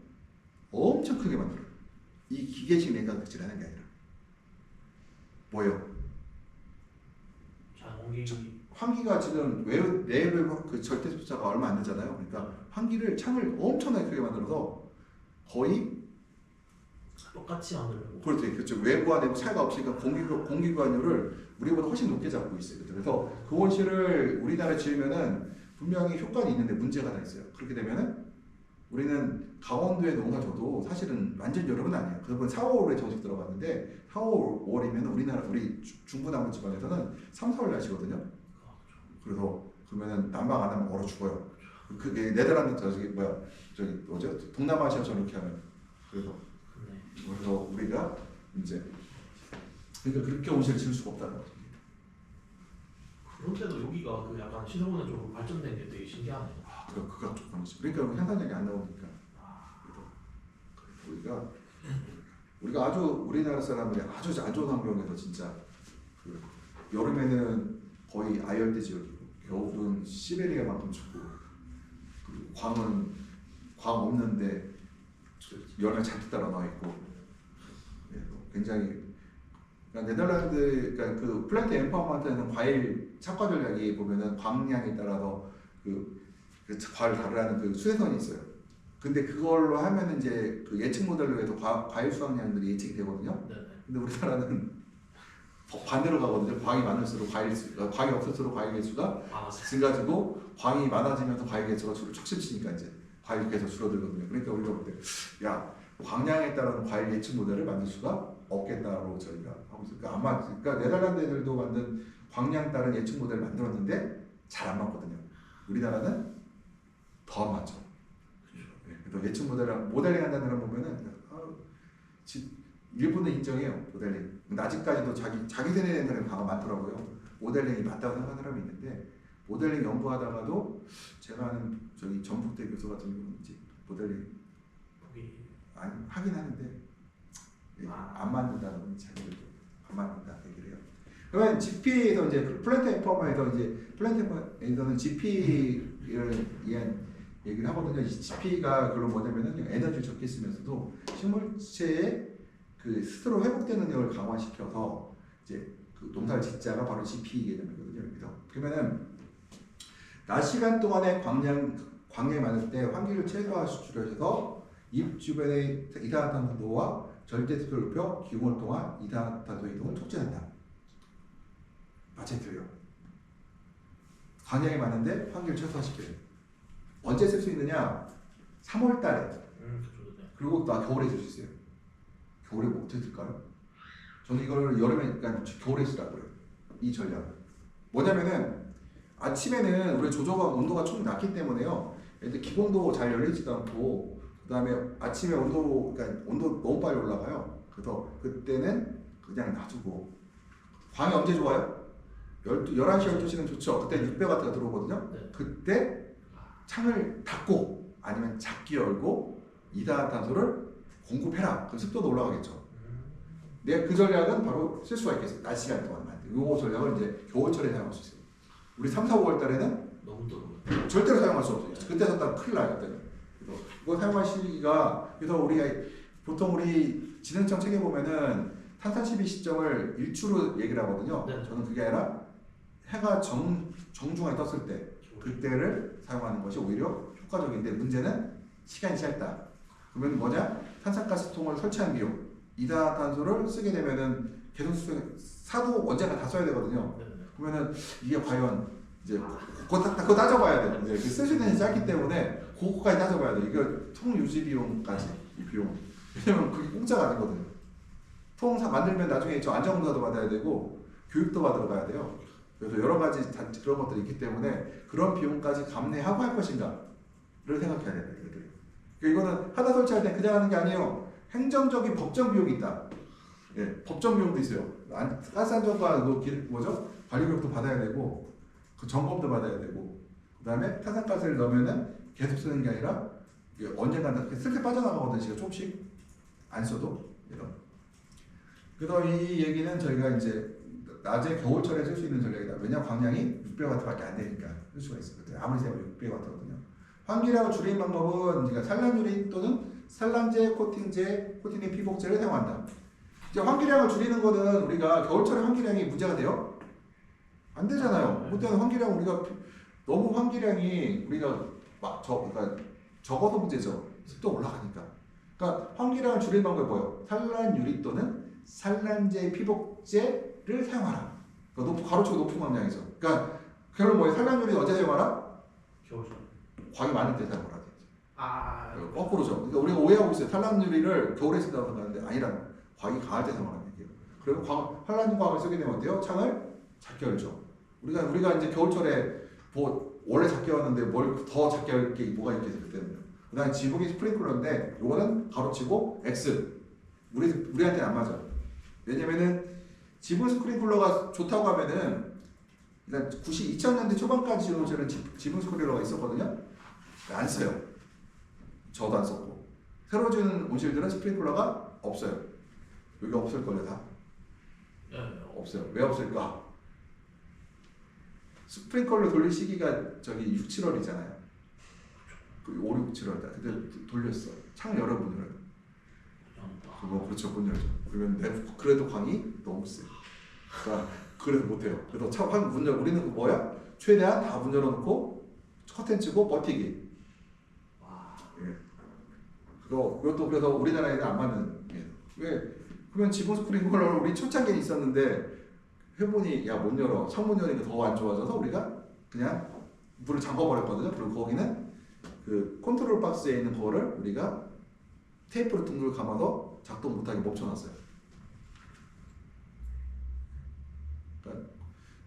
엄청 크게 만들어요. 이 기계식 냉각을 하는 게 아니라 뭐예요? 환기가 지금 내외 그 절대 습자가 얼마 안 되잖아요. 그러니까 환기를 창을 엄청나게 크게 만들어서 거의 똑같이 만들고. 그렇죠. 외부와 내부 차이가 없으니까 공기 교환율을 우리보다 훨씬 높게 잡고 있어요. 그래서 그 온실을 우리나라에 지으면은 분명히 효과는 있는데 문제가 하나 있어요. 그렇게 되면은 우리는 강원도에 농사 져도 사실은 완전 여름은 아니에요. 그건 4, 5월에 정식 들어갔는데 4, 5월이면 우리 중부남부 지방에서는 3, 4월 날씨거든요. 그래서 그러면은 난방 안 하면 얼어 죽어요. 그게 네덜란드 저기 뭐야 저기 뭐죠 동남아시아처럼 이렇게 하면 그래서 우리가 이제 그러니까 그렇게 온실을 지을 수가 없다는 거죠. 그런데도 여기가 그 약간 시설원에 좀 발전된 게 되게 신기하네요. 그거 좀 그렇지. 그러니까 향상력이 안 나오니까. 우리가 아주 우리나라 사람들이 아주 안 좋은 환경에서 진짜 그 여름에는 거의 아열대 지역이고 겨울은 시베리아만큼 춥고 그 광은 광 없는데 열매 잔뜩 따라 나와 있고 굉장히 그러니까 네덜란드 그러니까 그 플랜트 엠파워먼트는 과일 착화 전략이 보면은 광량에 따라서 그 과일 다르라는 그 수혜선이 있어요. 근데 그걸로 하면은 이제 그 예측 모델로 해서 과일 수확량들이 예측이 되거든요. 네. 근데 우리나라는 반대로 가거든요. 광이 많을수록 광이 없을수록 과일 개수가 증가지고 광이 많아지면서 과일 개수가 척심치니까 이제 과일 계속 줄어들거든요. 그러니까 우리가 볼 때 야 광량에 따른 과일 예측 모델을 만들 수가 없겠다고 저희가 하고 있어요. 그러니까 네덜란드 애들도 만든 광량 따른 예측 모델을 만들었는데 잘 안 맞거든요. 우리나라는 더 안 맞죠. 그래서 예측 모델링 한다는 사람 보면은 일부는 인정해요. 모델링. 근데 아직까지도 자기 세대에 대한 강가 많더라고요. 모델링이 맞다고 생각하는 사람이 있는데 모델링 연구하다가도 제가 아는 저기 전북대 교수 같은 경우는 이제 모델링 하긴 하는데 안 맞는다는 자기들도 안 맞는다 얘기를 해요. 그러면 GP에서 이제 플랜트 엠파워먼트에서 이제 플랜트에서는 GP를 위한 얘기를 하거든요. 이 GP가 그런 뭐냐면은 에너지를 적게 쓰면서도 식물체의 그 스스로 회복되는 능력을 강화시켜서 이제 그 농사를 짓자가 바로 GP 개념이거든요. 그러면은 낮 시간 동안에 광량이 많을 때 환기를 최소화시키려서 잎 주변의 이산화탄소와 절대습도를 높여 기온을 통한 이산화탄소 이동을 촉진한다. 맞아요, 틀려요. 광량이 많은데 환기를 최소화시켜요. 언제 쓸 수 있느냐? 3월 달에. 그리고 나 겨울에 쓸 수 있어요. 겨울에 뭐 어떻게 쓸까요? 저는 이걸 여름에, 그러니까 겨울에 쓰라고요. 이 전략을. 뭐냐면은 아침에는 우리 조저가 온도가 좀 낮기 때문에요. 일단 기본도 잘 열리지도 않고 그다음에 아침에 그러니까 온도 너무 빨리 올라가요. 그래서 그때는 그냥 놔두고 광이 언제 좋아요? 11시, 12시는 좋죠. 그때 600W가 들어오거든요. 네. 그때 창을 닫고 아니면 작게 열고 이산화탄소를 공급해라. 그럼 습도도 올라가겠죠. 내가 그 전략은 바로 쓸 수가 있겠어요. 낮 시간 동안만. 이 전략을 이제 겨울철에 사용할 수 있어요. 우리 3, 4, 5월 달에는 너무 더워요. 절대로 사용할 수 없어요. 그때 썼다가 큰일 나요. 그때는. 그래서 이거 사용할 시기가 그래서 우리가 보통 우리 진흥청 책에 보면은 탄산 시비 시점을 일주로 얘기를 하거든요. 네. 저는 그게 아니라 해가 정중하게 떴을 때 그때를 사용하는 것이 오히려 효과적인데 문제는 시간이 짧다. 그러면 뭐냐? 탄산가스통을 설치한 비용, 이산화탄소를 쓰게 되면은 계속 사도 언젠가 다 써야 되거든요. 네. 그러면은 이게 과연 이제 그거 따져봐야 돼요. 이제 쓰시는 시간이 짧기 때문에 그거까지 따져봐야 돼요. 이거 통 유지 비용까지 이 비용. 왜냐면 그게 공짜가 아니거든요. 통 만들면 나중에 저 안전검사도 받아야 되고 교육도 받으러 가야 돼요. 그래서 여러 가지 그런 것들이 있기 때문에 그런 비용까지 감내하고 할 것인가를 생각해야 됩니다. 그러니까 이거는 하나 설치할 때 그냥 하는 게 아니에요. 행정적인 법정 비용이 있다. 예, 법정 비용도 있어요. 가스안전과 뭐죠? 관리비용도 받아야 되고 그 점검도 받아야 되고 그 다음에 탄산가스를 넣으면은 계속 쓰는 게 아니라 언젠가 슬슬 빠져나가거든요. 시간 조금씩 안 써도. 그래서 이 얘기는 저희가 이제 낮에 겨울철에 쓸 수 있는 전략이다. 왜냐하면 광량이 600W밖에 안 되니까 쓸 수가 있어요. 아무리 세면 600W거든요. 환기량을 줄이는 방법은 그러니까 산란유리 또는 산란제, 코팅제 피복제를 사용한다. 이제 환기량을 줄이는 거는 우리가 겨울철에 환기량이 문제가 돼요? 안 되잖아요. 그때는 환기량 우리가 너무 환기량이 우리가 그러니까 적어도 문제죠. 습도 올라가니까. 그러니까 환기량을 줄이는 방법이 뭐예요? 산란유리 또는 산란제 피복제를 사용하라. 그러니까 가로치고 높은 광량이죠. 그러니까 결론 뭐예요? 산란유리 언제 사용하라? 겨울철. 광이 많을 때 사용하라. 거꾸로죠. 그러니까 우리가 오해하고 있어요. 산란유리를 겨울에 쓴다고 생각하는데 아니라는 거예요. 광이 강할 때 사용하라는 얘기예요. 그리고 산란광을 쓰게 되면 어때요? 창을 작게 열죠. 우리가 이제 겨울철에 뭐 원래 작게 왔는데 뭘 더 작게 할 게 뭐가 있겠어요 그때는. 그다음에 지붕이 스프링클러인데 요거는 가로치고 X. 우리한테는 안 맞아. 왜냐면은 지붕 스프링클러가 좋다고 하면은 일단 2000년대 초반까지 지은 옷에는 지붕 스프링클러가 있었거든요. 안 써요. 저도 안 썼고. 새로 지은 온실들은 스프링클러가 없어요. 여기 없을 거예요 다. 예, 없어요. 왜 없을까? 스프링클러 돌릴 시기가 저기 6, 7월이잖아요. 그 5, 6, 7월 다 그때 돌렸어. 창 열어 문 열어. 그거 그렇죠 문 열죠. 그러면 그래도 광이 너무 세. 그러니까 그래서 못해요. 그래서 창문 열 우리는 그 뭐야? 최대한 다 문 열어놓고 커튼 치고 버티기. 예. 그것도 그래서 우리나라에는 안 맞는. 예. 왜? 그러면 지붕 스프링클러를 우리 초창기에 있었는데 해보니 야 못 열어. 창문 여니까 더 안 좋아져서 우리가 그냥 물을 잠궈버렸거든요. 그리고 거기는 그 컨트롤 박스에 있는 거를 우리가 테이프로 둥글 감아서 작동 못하게 멈춰놨어요.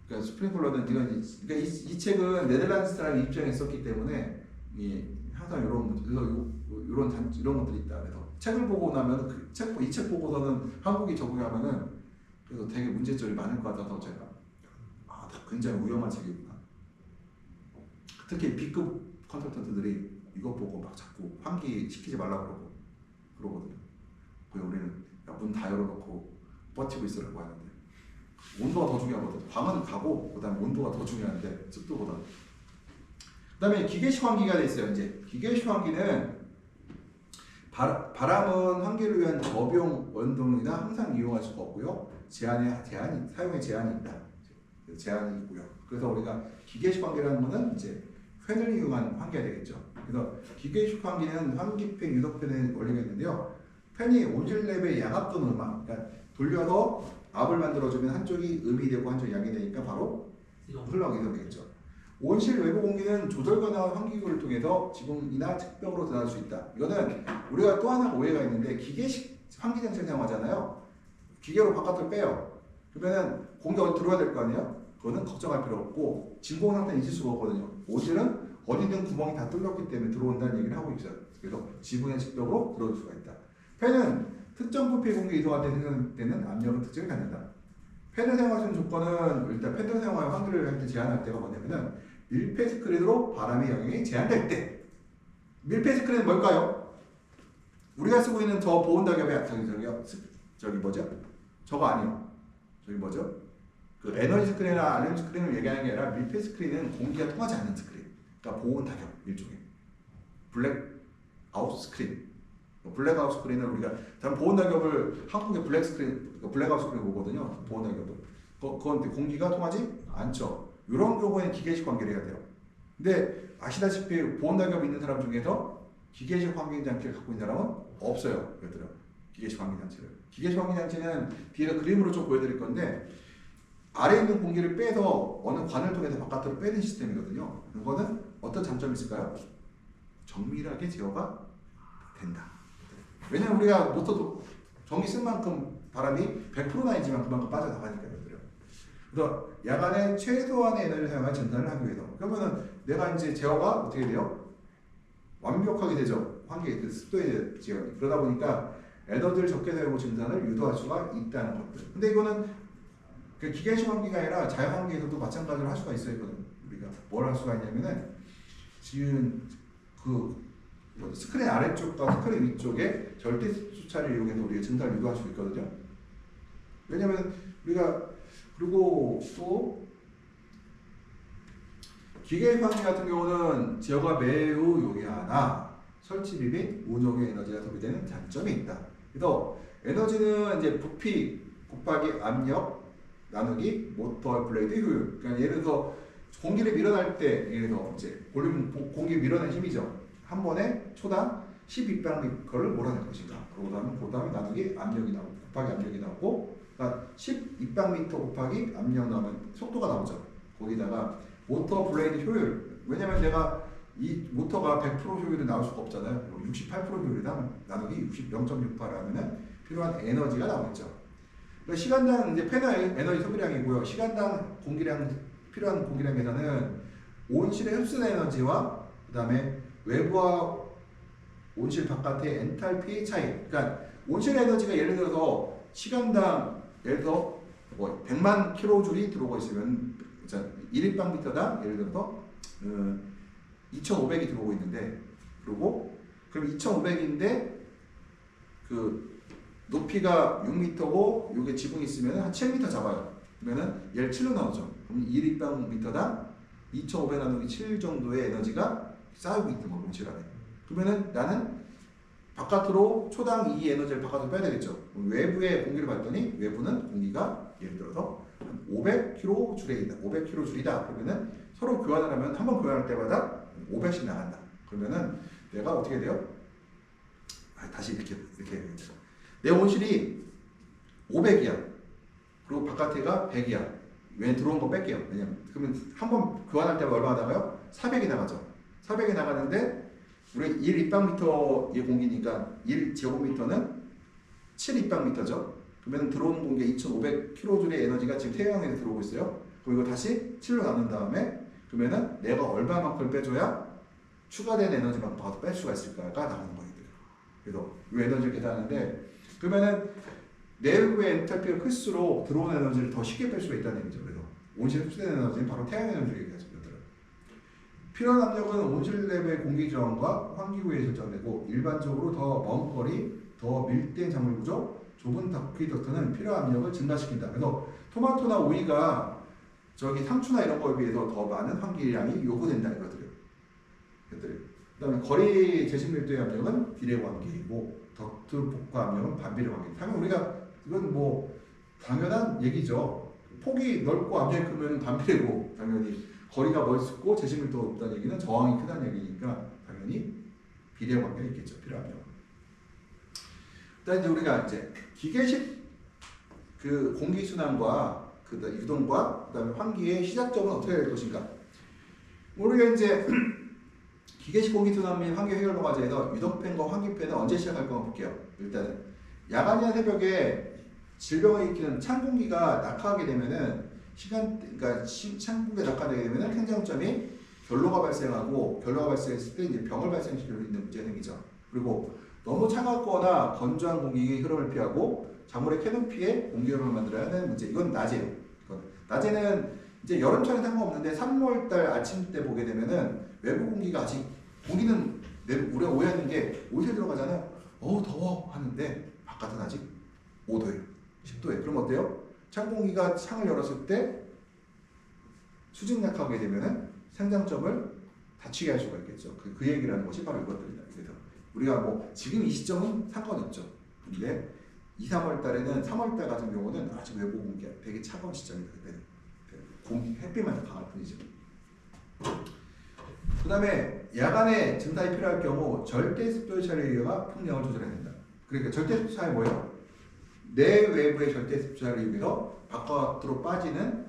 그러니까 스프링클러는 그러니까 이 책은 네덜란드 사람이 입장에 썼기 때문에 항상 이런 것들이 있다. 그래서 책을 보고 나면 이 책 보고서는 한국이 적용하면은 그래서 되게 문제점이 많을 것 같아서 제가 굉장히 위험한 책이구나. 특히 B급 컨설턴트들이 이거 보고 막 자꾸 환기 시키지 말라고 그러거든요. 그래서 우리는 문 다 열어놓고 버티고 있으라고 하는데 온도가 더 중요하거든요. 방은 가고 그다음에 온도가 더 중요한데 습도보다. 그다음에 기계식 환기가 돼 있어요. 이제 기계식 환기는 바람은 환기를 위한 저비용 원동이나 항상 이용할 수가 없고요. 사용에 제한이 있다. 제한이 있고요. 그래서 우리가 기계식 환기라는 거는 이제 팬을 이용한 환기가 되겠죠. 그래서 기계식 환기는 환기팬 유도팬의 원리가 있는데요. 팬이 온실랩의 양압 또는 음압, 그러니까 돌려서 압을 만들어주면 한쪽이 음이 되고 한쪽이 양이 되니까 바로 흘러가게 되겠죠. 온실 외부 공기는 조절 가능한 환기구를 통해서 지붕이나 측벽으로 드러날 수 있다. 이거는 우리가 또 하나 오해가 있는데 기계식 환기 장치를 사용하잖아요. 기계로 바깥으로 빼요. 그러면은 공기가 들어와야 될 거 아니에요? 그거는 걱정할 필요 없고 진공 상태는 있을 수가 없거든요. 온실은 어디든 구멍이 다 뚫렸기 때문에 들어온다는 얘기를 하고 있어요. 그래서 지붕의 측벽으로 들어올 수가 있다. 팬은 특정 부피의 공기 이동할 때는 압력은 특징을 갖는다. 팬을 사용하시는 조건은 일단 팬을 사용하여 환기를 할 때 제한할 때가 뭐냐면은 밀폐 스크린으로 바람의 영향이 제한될 때. 밀폐 스크린은 뭘까요? 우리가 쓰고 있는 저 보온 낙엽의 저기 뭐죠? 저거 아니요. 저기 뭐죠? 그 에너지 스크린이나 알림 스크린을 얘기하는 게 아니라 밀폐 스크린은 공기가 통하지 않는 스크린. 그러니까 보온 낙엽 일종의. 블랙 아웃 스크린. 블랙 아웃 스크린을 우리가 보온 낙엽을 한국의 블랙 스크린, 블랙 아웃 스크린 보거든요. 보온 낙엽을. 그건 공기가 통하지 않죠. 이런 경우에는 기계식 환기를 해야 돼요. 근데 아시다시피 보온 낙엽이 있는 사람 중에서 기계식 환기 장치를 갖고 있는 사람은 없어요. 얘들아. 기계식 환기 장치를. 기계식 환기 장치는 뒤에서 그림으로 좀 보여드릴 건데 아래에 있는 공기를 빼서 어느 관을 통해서 바깥으로 빼는 시스템이거든요. 이거는 어떤 장점이 있을까요? 정밀하게 제어가 된다. 왜냐면 우리가 모터도 전기 쓴 만큼 바람이 100%는 아니지만 그만큼 빠져나가니까요. 그래서 야간에 최소한의 에너지를 사용한 증산을 하기 위해서. 그러면은 내가 이제 제어가 어떻게 돼요? 완벽하게 되죠. 환기, 습도의 제어이. 그러다 보니까 에너지를 적게 사용하고 증산을 유도할 수가 있다는 것들. 근데 이거는 그 기계식 환기가 아니라 자연 환기에서도 마찬가지로 할 수가 있어요. 우리가 뭘 할 수가 있냐면은 지금 스크린 아래쪽과 스크린 위쪽에 절대 수차를 이용해서 우리가 증산을 유도할 수 있거든요. 왜냐면 우리가 그리고 또 기계식 환기 같은 경우는 제어가 매우 용이하나 설치비 및 운용의 에너지가 소비되는 장점이 있다. 그래서 에너지는 이제 부피 곱하기 압력 나누기 모터 블레이드 효율. 그러니까 예를 들어서 공기를 밀어낼 때 예를 들어 이제 공기 밀어낸 힘이죠. 한 번에 초당 12방미터를 몰아낼 것인가. 그 다음에 나누기 압력이 나오고 곱하기 압력이 나오고 그러니까 12방미터 곱하기 압력 나오면 속도가 나오죠. 거기다가 모터 블레이드 효율. 왜냐면 내가 이 모터가 100% 효율이 나올 수가 없잖아요. 68% 효율이다. 나누기 0.68 하면은 필요한 에너지가 나오겠죠. 그러니까 시간당 이제 팬의 에너지 소비량이고요. 시간당 필요한 공기량 계산은 온실의 흡수된 에너지와 그 다음에 외부와 온실 바깥의 엔탈피 차이. 그러니까 온실 에너지가 예를 들어서 시간당 예를 들어 뭐 100만 킬로줄이 들어오고 있으면 1立方미터당 예를 들어서 2,500이 들어오고 있는데 그리고 그럼 2,500인데 그 높이가 6m고 이게 지붕이 있으면 한 7m 잡아요. 그러면은 얘를 7로 나누죠. 그럼 1立方미터당 2,500 나누기 7 정도의 에너지가 쌓이고 있는 거 온실 안에. 그러면은 나는 바깥으로 초당 이 에너지를 바깥으로 빼야 되겠죠. 외부의 공기를 봤더니 외부는 공기가 예를 들어서 500kJ이다. 500kJ이다. 그러면은 서로 교환을 하면 한 번 교환할 때마다 500씩 나간다. 그러면은 내가 어떻게 돼요? 다시 이렇게 해야겠죠. 내 온실이 500이야. 그리고 바깥에가 100이야. 왜 들어온 거 뺄게요. 왜냐면 그러면 한 번 교환할 때마다 얼마나 나가요? 400이 나가죠. 400이 나가는데 우리 1立方미터의 공기니까 1제곱미터는 7立方미터죠. 그러면 들어오는 공기가 2,500kJ의 에너지가 지금 태양에서 들어오고 있어요. 그리고 이거 다시 7로 나눈 다음에 그러면은 내가 얼마만큼 빼줘야 추가된 에너지만큼 더 뺄 수가 있을까가 나오는 거예요. 그래서 이 에너지를 계산하는데 그러면은 내부의 엔탈피가 클수록 들어오는 에너지를 더 쉽게 뺄 수가 있다는 얘기죠. 그래서 온실 흡수된 에너지는 바로 태양 에너지를 얘기하죠. 필요한 압력은 온실 내부의 공기 저항과 환기구에 결정되고 일반적으로 더 먼 거리, 더 밀대인 작물 구조, 좁은 바퀴 덕트는 필요한 압력을 증가시킨다. 그래서 토마토나 오이가 저기 상추나 이런 거에 비해서 더 많은 환기량이 요구된다 이거들이요. 그다음에 거리 제심 밀도의 압력은 비례 관계이고 덕트 복과 압력은 반비례 관계. 당연히 우리가 이건 뭐 당연한 얘기죠. 폭이 넓고 압력이 크면 반비례고 당연히. 거리가 멀고 제심 밀도가 높다는 얘기는 저항이 크다는 얘기니까 당연히 비례 관계가 있겠죠. 필요하면. 일단 이제 우리가 이제 기계식 그 공기 순환과 그 유동과 그다음에 환기의 시작점은 어떻게 될 것인가? 우리가 이제 기계식 공기 순환 및 환기 해결 과제에서 유동팬과 환기팬은 언제 시작할 건가 볼게요. 일단은 야간이나 새벽에 질병을 일으키는 찬 공기가 낙하하게 되면은 그러니까 찬공기가 낙하되게 되면 생장점이 결로가 발생하고 결로가 발생했을 때 이제 병을 발생시킬 수 있는 문제가 생기죠. 그리고 너무 차갑거나 건조한 공기의 흐름을 피하고 작물의 캐노피에 공기 흐름을 만들어야 하는 문제. 이건 낮에요. 낮에는 이제 여름철에 상관없는데 3월달 아침 때 보게 되면은 외부 공기가 아직 공기는 우리가 오해하는 게 옷에 들어가잖아요. 더워 하는데 바깥은 아직 5도예요. 10도예요. 그럼 어때요? 찬 공기가 창을 열었을 때 수직낙하게 되면은 생장점을 다치게 할 수가 있겠죠. 그 얘기를 하는 것이 바로 이것들이다. 그래서 우리가 뭐 지금 이 시점은 상관없죠. 근데 2, 3월 달에는 3월 달 같은 경우는 아직 외부 공기가 되게 차가운 시점이다. 햇빛만 강할 뿐이죠. 그 다음에 야간에 증산이 필요할 경우 절대 습도의 차례에 의해 풍량을 조절해야 된다. 그러니까 절대 습도 차이 뭐예요? 내 외부의 절대 습도에 의해서 바깥으로 빠지는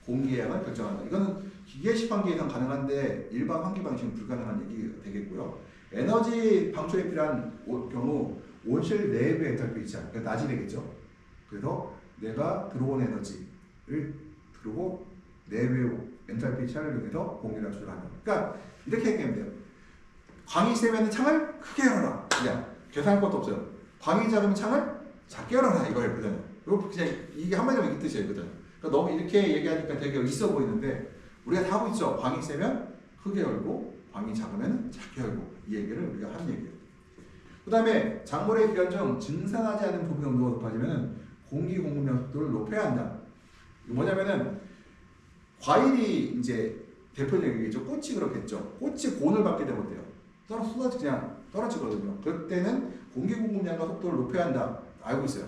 공기의 양을 결정한다. 이거는 기계식 환기에선 가능한데 일반 환기 방식은 불가능한 얘기가 되겠고요. 에너지 방출에 필요한 경우 온실 내부의 엔탈피 이차, 그러니까 낮이 되겠죠. 그래서 내가 들어온 에너지를 들고 내부의 엔탈피 차를 이용해서 공기를 조절한다. 그러니까 이렇게 얘기하면 돼요. 광이 세면 창을 크게 열어라. 그냥 계산할 것도 없어요. 광이 작으면 창을 작게 열어라 이거였거든. 이거 그냥 이게 한마디로 이 뜻이었거든. 그러니까 너무 이렇게 얘기하니까 되게 있어 보이는데 우리가 다 하고 있죠. 광이 세면 크게 열고 광이 작으면 작게 열고 이 얘기를 우리가 하는 얘기예요. 그 다음에 작물의 기간 중 증산하지 않은 부분 농도가 높아지면 공기 공급량 속도를 높여야 한다. 뭐냐면은 과일이 이제 대표적인 얘기죠. 꽃이 그렇겠죠. 꽃이 곤을 받게 되면 어때요? 그냥 떨어지거든요. 그때는 공기 공급량과 속도를 높여야 한다. 알고 있어요.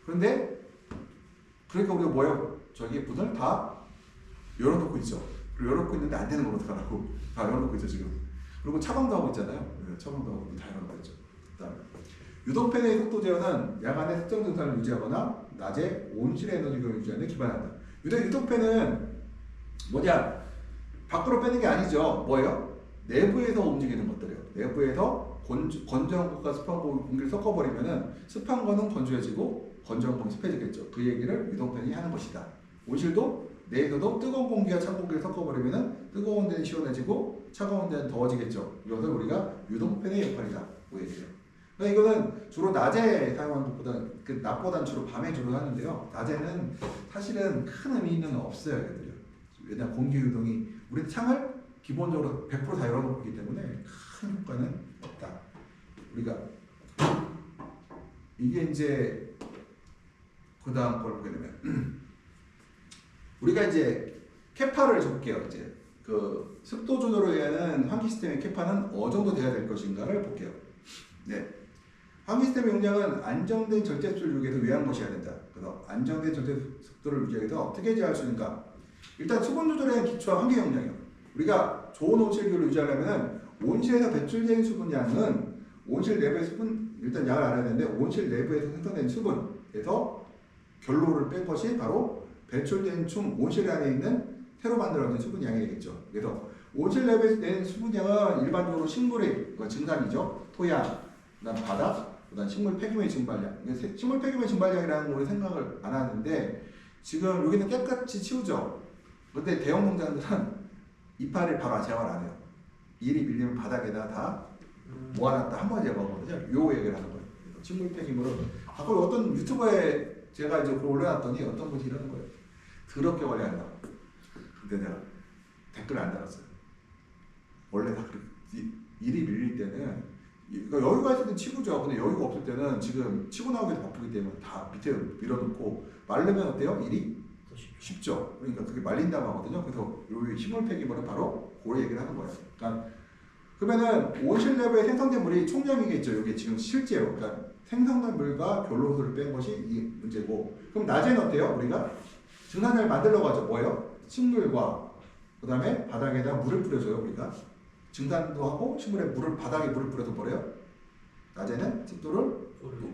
그런데 그러니까 우리가 뭐예요? 저기 문을 다 열어놓고 있죠. 그리고 열어놓고 있는데 안 되는 건 어떡하라고. 다 열어놓고 있죠 지금. 그리고 차방도 하고 있잖아요. 차방도 하고 다 열어놓고 있죠. 그다음에 유동팬의 속도 제어는 야간에 특정 증산을 유지하거나 낮에 온실의 에너지를 유지하는 데 기반한다. 유동팬은 뭐냐? 밖으로 빼는 게 아니죠. 뭐예요? 내부에서 움직이는 것들이에요. 내부에서 건조한 것과 습한 공기를 섞어버리면은 습한 거는 건조해지고 건조한 거는 습해지겠죠. 그 얘기를 유동팬이 하는 것이다. 온실도 내에서도 뜨거운 공기와 차가운 공기를 섞어버리면은 뜨거운 데는 시원해지고 차가운 데는 더워지겠죠. 이것을 우리가 유동팬의 역할이라고 얘기해요. 그러니까 이거는 주로 낮에 사용하는 것보다 그 낮보다는 주로 밤에 주로 하는데요. 낮에는 사실은 큰 의미는 없어요, 얘들요. 왜냐 공기 유동이 우리 창을 기본적으로 100% 다 열어놓기 때문에 큰 효과는 없다. 우리가 이게 이제 그 다음 걸 보게 되면 우리가 이제 캐파를 볼게요. 이제 그 습도 조절을 위한 환기 시스템의 캐파는 어느 정도 돼야 될 것인가를 볼게요. 네. 환기 시스템의 용량은 안정된 절대 습도를 유지하기 위해서 외양 것이어야 된다. 그래서 안정된 절대 습도를 유지하기 위해서 어떻게 제어할 수 있는가? 일단 수분 조절에 대한 기초와 환기 용량이요. 우리가 좋은 온실 기후를 유지하려면 온실에서 배출된 수분량은 온실 내부의 수분 일단 양을 알아야 되는데 온실 내부에서 생성된 수분에서 결로를 뺀 것이 바로 배출된 chung 온실 안에 있는 새로 만들어진 수분량이 되겠죠. 그래서 온실 내부에서 낸 수분량은 일반적으로 식물의 증산이죠. 토양, 그다음 바다, 그다음 식물 폐기물 증발량. 식물 폐기물 증발량이라는 거 우리 생각을 안 하는데 지금 여기는 깨끗이 치우죠. 근데 대형 농장들은 이파리를 바로 제거를 안 해요. 일이 밀리면 바닥에다 다 모아놨다 한 번에 제거하거든요. 요 얘기를 하는 거예요. 식물 폐기물은 가끔 어떤 유튜버에 제가 이제 그걸 올려놨더니 어떤 분이 이러는 거예요. 더럽게 관리한다. 근데 내가 댓글 안 달았어요. 원래 다 그렇게 일이 밀릴 때는 그러니까 여유가 있을 땐 치우죠. 근데 여유가 없을 때는 지금 치고 나오기도 바쁘기 때문에 다 밑에 밀어놓고 말르면 어때요? 일이 쉽죠. 그러니까 그게 말린다고 하거든요. 그래서 요 식물 폐기물은 바로 그 얘기를 하는 거예요. 그러니까 그러면은 온실 내부에 생성된 물이 총량이겠죠. 이게 지금 실제로 그러니까 생성된 물과 결로수를 뺀 것이 이 문제고. 그럼 낮에는 어때요? 우리가 증산을 만들려고 하죠. 뭐예요? 식물과 그 다음에 바닥에다 물을 뿌려줘요. 우리가 증산도 하고 식물에 바닥에 물을 뿌려서 버려요. 낮에는 습도를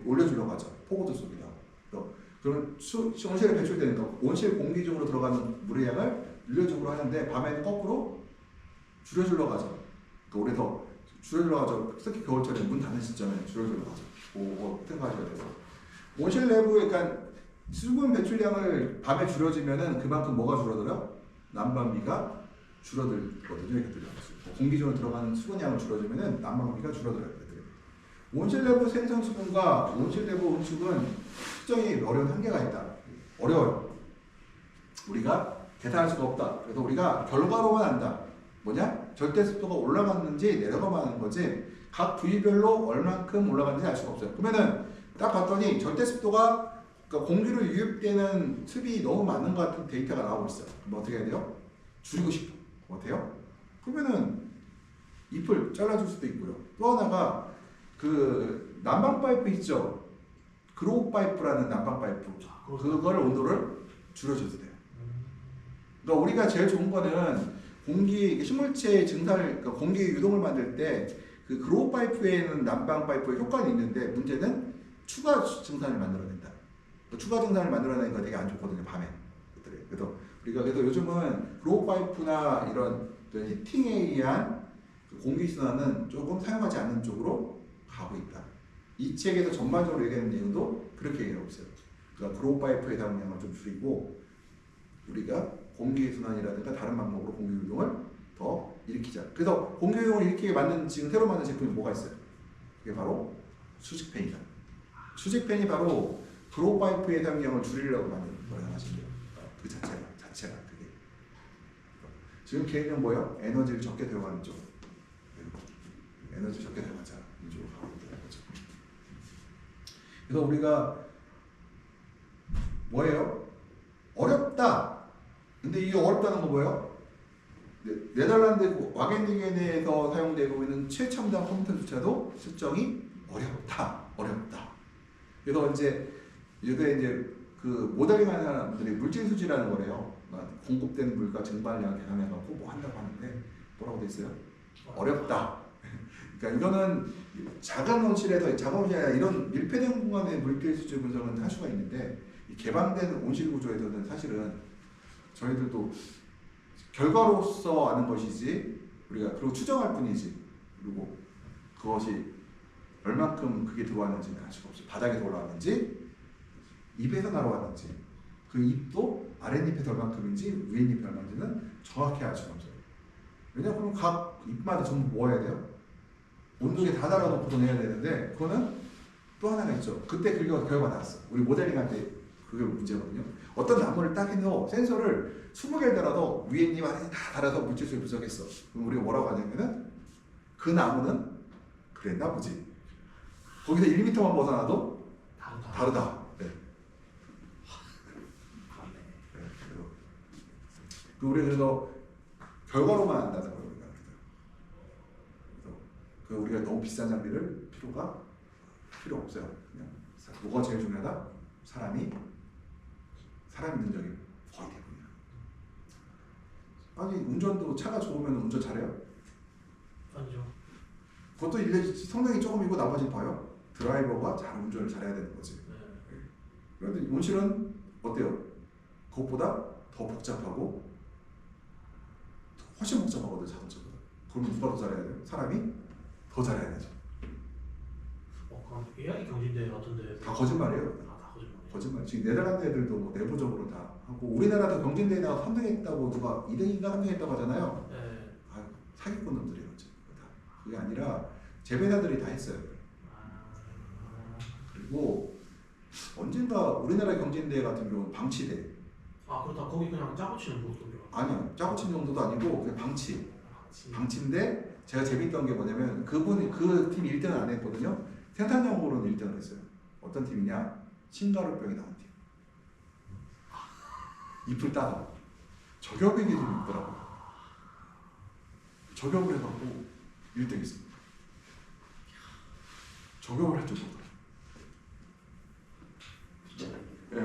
올려주려고 하죠. 포고도 쏩니다. 그럼 온실에 배출되니까 온실 공기 중으로 들어가는 물의 양을 늘려주려고 하는데 밤에는 거꾸로 줄여주려고 하죠. 그래서 줄여주려고 하죠. 특히 겨울철에 문 닫는 시점에 줄여주려고 하죠. 그거 생각하셔야 돼요. 온실 내부에 그러니까 수분 배출량을 밤에 줄여주면은 그만큼 뭐가 줄어들어요? 난방비가 줄어들거든요. 공기 중으로 들어가는 수분량을 줄여주면은 난방비가 줄어들어요. 온실 내부 생성 수분과 온실 내부 온축은 측정이 어려운 한계가 있다. 어려워요. 우리가 계산할 수가 없다. 그래서 우리가 결과로만 안다. 뭐냐? 절대 습도가 올라갔는지 내려가는 거지 각 부위별로 얼만큼 올라갔는지 알 수가 없어요. 그러면은 딱 봤더니 절대 습도가 그러니까 공기로 유입되는 습이 너무 많은 것 같은 데이터가 나오고 있어요. 그럼 어떻게 해야 돼요? 줄이고 싶어. 어때요? 그러면은 잎을 잘라줄 수도 있고요. 또 하나가 그 난방 파이프 있죠. 그로우 파이프라는 난방 파이프. 그걸 온도를 줄여줘도 돼요. 그러니까 우리가 제일 좋은 거는 공기 식물체 증산을 그러니까 공기 유동을 만들 때 그 그로우 파이프에는 난방 파이프의 효과는 있는데 문제는 추가 증산을 만들어낸다. 추가 증산을 만들어내는 거 되게 안 좋거든요. 밤에. 그래서 우리가 그래서 요즘은 그로우 파이프나 이런 히팅에 의한 공기 순환은 조금 사용하지 않는 쪽으로 가고 있다. 이 책에서 전반적으로 얘기하는 내용도 그렇게 얘기하고 있어요. 그러니까 그로우 파이프의 사용량을 좀 줄이고 우리가 공기 순환이라든가 다른 방법으로 공기 유동을 더 일으키자. 그래서 공기 유동을 일으키게 만든 지금 새로 만든 제품이 뭐가 있어요? 그게 바로 수직팬이다. 수직팬이 바로 그로우 파이프의 사용량을 줄이려고 만든 거라고 하시면 돼요. 그 자체가 그게. 지금 계획은 뭐예요? 에너지를 적게 들어가는 쪽. 에너지 적게 들어가자. 이쪽으로 가고 있다는 거죠. 그래서 우리가 뭐예요? 어렵다. 근데 이 어렵다는 거 뭐예요? 네덜란드 와겐디겐에서 사용되고 있는 최첨단 컴퓨터조차도 측정이 어렵다. 그래서 이제 요새 이제 그 모델링하는 사람들이 물질 수지라는 거래요. 공급된 물과 증발량 계산해갖고 뭐 한다고 하는데 뭐라고 돼 있어요? 어렵다. 그러니까 이거는 작은 온실에서 작은 온실이 아니라 이런 밀폐된 공간의 물질 수지 분석은 할 수가 있는데 개방된 온실 구조에서는 사실은 저희들도 결과로서 아는 것이지 우리가 그리고 추정할 뿐이지 그리고 그것이 얼만큼 그게 들어왔는지는 알 수가 없어요. 바닥에서 올라왔는지 입에서 날아왔는지 그 잎도 아랫잎에 얼만큼인지 위에잎에 얼마인지는 정확히 알 수가 없어요. 왜냐면 그럼 각 잎마다 전부 모아야 돼요. 온도계 다 달아놓고 해야 되는데 그거는 또 하나가 있죠. 그때 결과가 나왔어. 우리 모델링할 때 그게 문제거든요. 어떤 나무를 딱 해도 센서를 20개를 달아도 위에 잎 안에 다 달아서 물질수를 분석했어. 그럼 우리가 뭐라고 하냐면은 그 나무는 그랬나 보지. 거기서 1m만 벗어나도 다르다. 네. 네. 우리 그래서 결과로만 안다는 걸 우리가 그래서 그 우리가 너무 비싼 장비를 필요 없어요. 그냥 뭐가 제일 중요하다? 사람이 능력이 거의 대부분이야. 아니 운전도 차가 좋으면 운전 잘해요? 아니죠. 그것도 성능이 조금이고 나머지는 봐요. 드라이버가 잘 운전을 잘해야 되는 거지. 네. 그런데 온실은 어때요? 그것보다 더 복잡하고 훨씬 복잡하거든 자동차보다. 그럼 누가 더 잘해야 돼요? 사람이 더 잘해야 되죠. 그럼 AI 경진대회 같은 데에서 다 거짓말이에요. 다 거짓말이에요. 거짓말. 지금 네덜란드 애들도 뭐 내부적으로 다 하고 우리나라도 경진대회 나가 3등했다고 누가 2등인가 3등했다고 하잖아요. 네. 아, 사기꾼 놈들이에요. 그게 아니라 재배사들이 다 했어요. 그리고 언젠가 우리나라 경진대회 같은 경우는 방치대. 그렇다. 거기 그냥 짜고 치는 모습이요. 아니요. 짜고 치는 정도도 아니고 그냥 방치인데 제가 재밌던 게 뭐냐면 그분이 그 팀 1등을 안 했거든요. 생산적으로는 1등을 했어요. 어떤 팀이냐? 신가루병이 나온 팀. 잎을 따서 저격의 기준이 있더라고요. 저격을 해갖고 1등 했습니다. 저격을 할 줄도 몰라요. 예.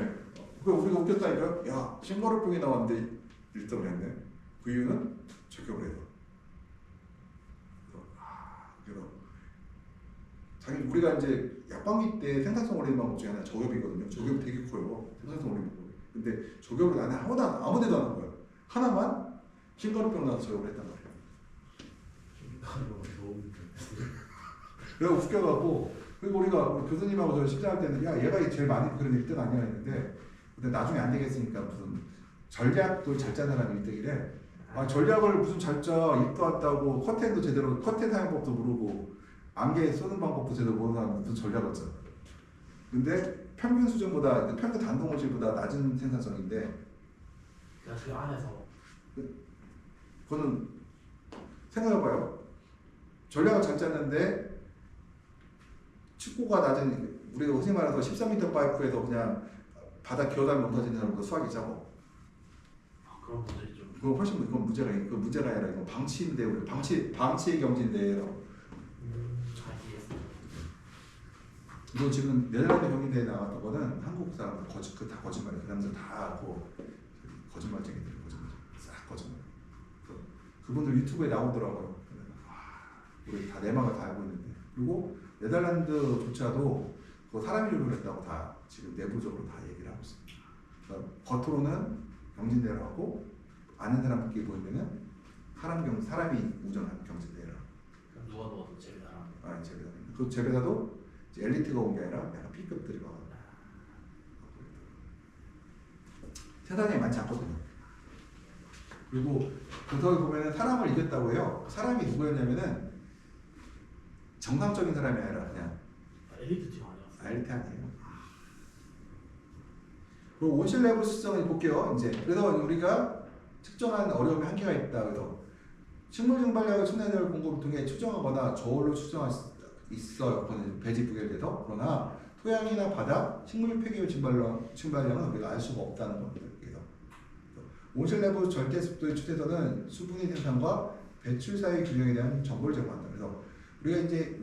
그 우리가 웃겼다니까요. 야, 신가루병이 나왔는데 1등을 했네. 그 이유는 저격을 해서. 그래서 자기 우리가 이제 약방기 때 생산성 올리는 방법 중에 하나 저격이거든요. 저격 되게 커요. 생산성 올리는 방법. 근데 저격을 나는 아무 데도 안 한 거예요. 하나만 신가루병 나서 저격을 했단 말이에요. 내가 웃겨갖고 그리고 우리 교수님하고 저 식사할 때는 야 얘가 제일 많이 그런 1등 아니야 했는데 근데 나중에 안 되겠으니까 무슨 전략도 잘 짜는 사람이 1등이래. 전략을 무슨 잘 짜, 입도 왔다고 커튼도 제대로 커튼 사용법도 모르고 안개 쏘는 방법도 제대로 모르는 사람이 무슨 전략을 짜. 근데 평균 수준보다 평균 단동호실보다 낮은 생산성인데 그냥 그 안에서 그거는 생각해봐요. 전략을 잘 짰는데 축구가 낮은 우리가 흔히 말해서 13m 파이프에서 그냥 바닥 기어다니면 넘어지는 사람보다 수학이 작고 그런 문제죠. 그건 문제가 아니라 이건 방치인데 우리 방치의 경진대예요. 잘 이해했어요. 이건 지금 네덜란드 경진대에 나왔던 거는 한국 사람들 다 거짓말이에요. 그 사람들 다 거짓말쟁이들 싹 거짓말. 그분들 유튜브에 나오더라고요. 우리 다 내막을 다 알고 있는데 그리고 네덜란드조차도 그 사람이 조종했다고 다 지금 내부적으로 다 얘기를 하고 있습니다. 그러니까 겉으로는 경진대회를 하고 아는 사람끼리 보이면은 사람이 운전하는 경진대회라. 누가 넣어도 재배사람. 재배사. 그 재배사도 엘리트가 온 게 아니라 약간 B급들이 와. 세상에 많지 않거든요. 그리고 거기 보면은 사람을 이겼다고 해요. 사람이 누구였냐면은 정상적인 사람이 아니라 그냥 엘리트 팀 아니었어요? 엘리트 아니에요. 그리고 온실 내부 수정을 볼게요. 이제 그래서 우리가 측정한 어려움이 한계가 있다. 그래서 식물 증발력을 천연에너지 공급을 통해 추정하거나 저울로 추정할 수 있어요. 그거는 배지 부결돼서. 그러나 토양이나 바다, 식물 폐기물 증발량은 우리가 알 수가 없다는 겁니다. 그래서 온실 내부 절대 습도의 추세선은 수분의 생산과 배출 사이 균형에 대한 정보를 제공한다. 그래서 우리가 이제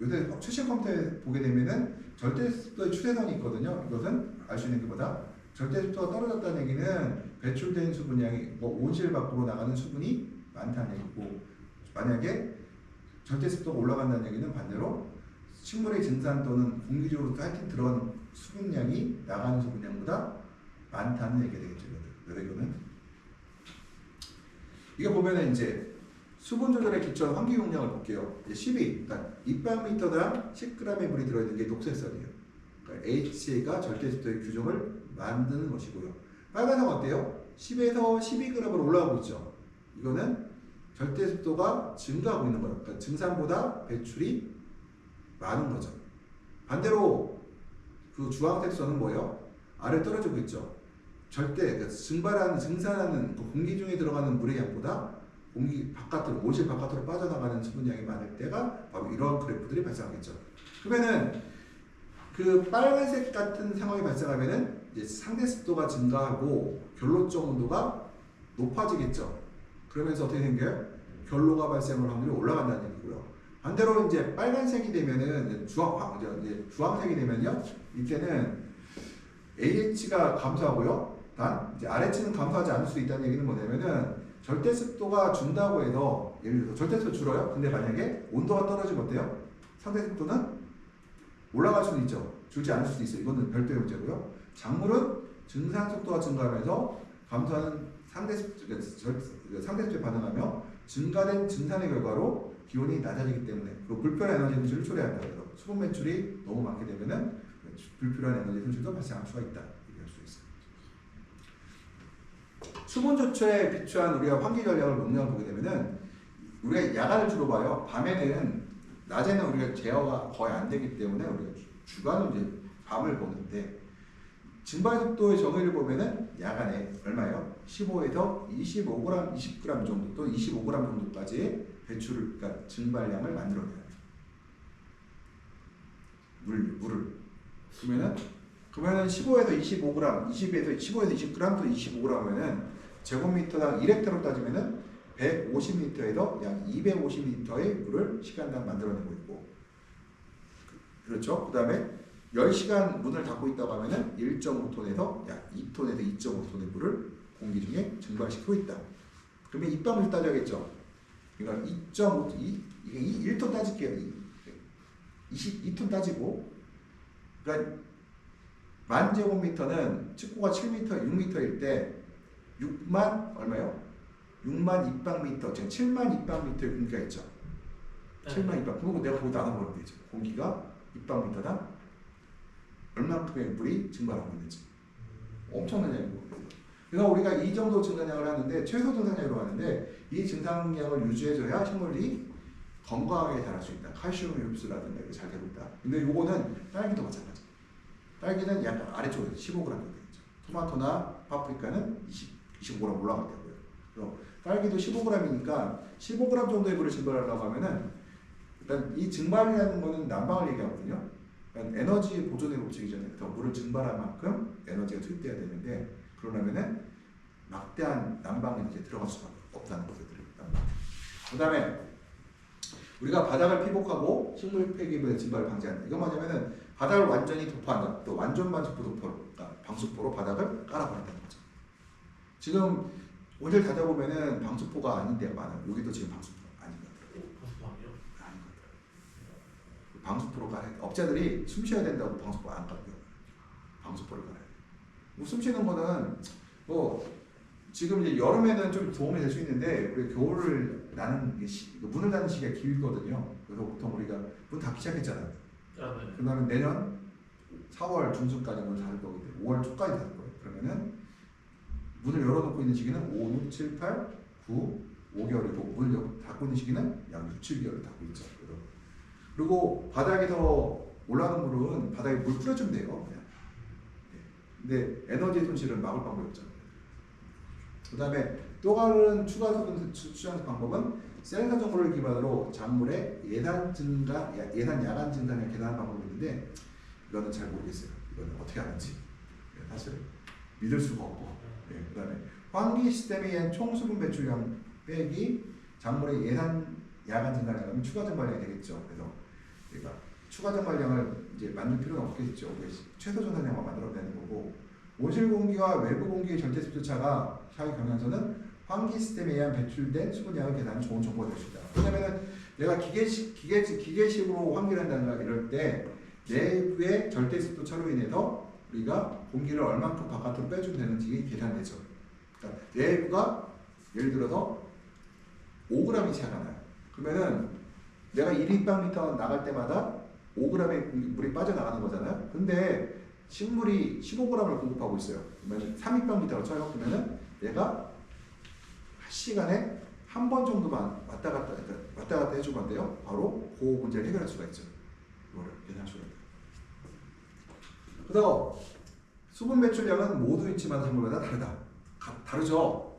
요새 최신 컴퓨터에 보게 되면은 절대 습도의 추세선이 있거든요. 이것은 알 수 있는 것보다 절대 습도가 떨어졌다는 얘기는 배출된 수분량이 온실 밖으로 나가는 수분이 많다는 얘기고 만약에 절대 습도가 올라간다는 얘기는 반대로 식물의 증산 또는 공기적으로 하여튼 들어가는 수분량이 나가는 수분량보다 많다는 얘기가 되겠죠. 이거는 이거 보면은 이제 수분 조절에 기초한 환기 용량을 볼게요. 이제 12, 그러니까 200m당 10g의 물이 들어있는 게 녹색선이에요. 그러니까 HA가 절대습도의 규정을 만드는 것이고요. 빨간색 어때요? 10에서 12g으로 올라가고 있죠. 이거는 절대습도가 증가하고 있는 거예요. 그러니까 증산보다 배출이 많은 거죠. 반대로 그 주황색 선은 뭐예요? 아래 떨어지고 있죠. 절대 그러니까 증산하는 그 공기 중에 들어가는 물의 양보다 공기 바깥으로 온실 바깥으로 빠져나가는 수분량이 많을 때가 바로 이런 그래프들이 발생하겠죠. 그러면은 그 빨간색 같은 상황이 발생하면은 이제 상대 습도가 증가하고 결로적 온도가 높아지겠죠. 그러면서 어떻게 생겨요? 결로가 발생할 확률이 올라간다는 얘기고요. 반대로 이제 빨간색이 되면은 이제 주황색이 되면요, 이때는 AH가 감소하고요. 단 이제 RH는 감소하지 않을 수 있다는 얘기는 뭐냐면은 절대 습도가 준다고 해서 예를 들어서 절대 습도 줄어요. 근데 만약에 온도가 떨어지면 어때요? 상대 습도는 올라갈 수는 있죠. 줄지 않을 수도 있어요. 이거는 별도의 문제고요. 작물은 증산 속도가 증가하면서 감소하는 상대 습도에 반응하며 증가된 증산의 결과로 기온이 낮아지기 때문에 그 불필요한 에너지 손실을 초래한다. 그래서 수분 매출이 너무 많게 되면은 불필요한 에너지 손실도 발생할 수가 있다. 얘기할 수 있어요. 수분 조초에 비추한 우리가 환기 전략을 명령을 보게 되면은 우리가 야간을 주로 봐요. 밤에는 낮에는 우리가 제어가 거의 안 되기 때문에 우리가 주간은 이제 밤을 보는데 증발 속도의 정의를 보면은 야간에 얼마예요? 15에서 25g, 20g 정도 또 25g 정도까지 배출을 그러니까 증발량을 만들어내요. 물을 그러면은 15에서 25g, 20에서 15에서 20g 또 25g면은 제곱미터당 1헥타로 따지면은 150m에서 약 250m의 물을 시간당 만들어내고 있고, 그렇죠? 그 다음에 10시간 문을 닫고 있다고 하면은 1.5톤에서 약 2톤에서 2.5톤의 물을 공기 중에 증발시키고 있다. 그러면 입방을 따져야겠죠? 그러니까 2.5, 이게 1톤 따질게요. 22톤 따지고, 그러니까 만 제곱미터는 측고가 7m, 6m일 때 6만 얼마요? 6만 입방미터, 지금 7만 입방미터의 공기가 있죠. 7만 입방. 그리고 내가 거기 나눠보면 되죠. 공기가 입방미터당 얼마큼의 물이 증발하고 있는지. 엄청난 양이고. 그래서 우리가 이 정도 증산량을 하는데 최소 증산량으로 하는데 이 증산량을 유지해줘야 식물이 건강하게 자랄 수 있다. 칼슘 흡수라든가 이게 잘 되고 있다. 근데 요거는 딸기도 마찬가지. 딸기는 약간 아래쪽에 15g 정도 되겠죠. 토마토나 파프리카는 25g 올라갈 때고요. 그래서 딸기도 15g이니까 15g 정도의 물을 증발하려고 하면은 일단 이 증발이라는 거는 난방을 얘기하거든요. 그러니까 에너지 보존의 법칙이잖아요. 그래서 물을 증발할 만큼 에너지가 투입돼야 되는데 그러려면은 막대한 난방이 이제 들어갈 수밖에 없다는 거죠. 그 다음에 우리가 바닥을 피복하고 식물 폐기물 증발을 방지한다. 이건 뭐냐면은 바닥을 완전히 도포한다. 또 완전 방수포 그러니까 방수포로 바닥을 깔아버린다는 거죠. 지금 오늘 다져보면은 방수포가 아닌 데가 많아요. 여기도 지금 방수포가 아닌 것 같아요. 방수포 아니요? 아닌 것 같아요. 방수포로 깔아야 돼. 업자들이 숨 쉬어야 된다고 방수포 안 깔고요. 방수포를 깔아야 돼. 뭐 숨 쉬는 거는 뭐 지금 이제 여름에는 좀 도움이 될 수 있는데 우리 겨울을 나는 문을 닫는 시기가 길거든요. 그래서 보통 우리가 문 닫기 시작했잖아요. 네. 그다음에 내년 4월 중순까지 문을 닫을 거기 때문에 5월 초까지 닫을 거예요. 그러면은 문을 열어놓고 있는 시기는 5, 6, 7, 8, 9, 5개월이고 문을 닫고 있는 시기는 약 6, 7개월을 닫고 있죠. 그리고 바닥에서 올라오는 물은 바닥에 물 뿌려주면 돼요. 그냥. 근데 에너지 손실은 막을 방법이 없잖아요. 그 다음에 또 다른 추가 수량 방법은 센서 정보를 기반으로 작물의 예산 야간 증산을 계산하는 방법이 있는데 이거는 잘 모르겠어요. 이거는 어떻게 하는지 사실 믿을 수가 없고. 그 다음에 환기 시스템에 의한 총 수분 배출량 빼기 작물의 예산 야간 증산량은 추가 증발량이 되겠죠. 그래서 그러니까 추가 증발량을 이제 만들 필요는 없겠죠. 최소 증산량만 만들어내는 거고, 온실 공기와 외부 공기의 절대 습도 차가 향후 경향선은 환기 시스템에 의한 배출된 수분량을 계산하는 좋은 정보가 될 수 있다. 왜냐면은 내가 기계식으로 환기를 한다든가 이럴 때 내부의 절대 습도 차로 인해서 우리가 공기를 얼만큼 바깥으로 빼주면 되는지 계산되죠. 그러니까 내부가 예를 들어서 5g이 차가 나요. 그러면은 내가 1입방미터 나갈 때마다 5g의 물이 빠져나가는 거잖아요. 근데 식물이 15g을 공급하고 있어요. 그러면 3입방미터로 쳐요. 그러면은 얘가 한 시간에 한 번 정도만 왔다 갔다 해주면 안 돼요. 바로 그 문제를 해결할 수가 있죠. 이거를 계산할 수가 있다. 그래서 수분 배출량은 모두 있지만 작물마다 다르다. 다르죠.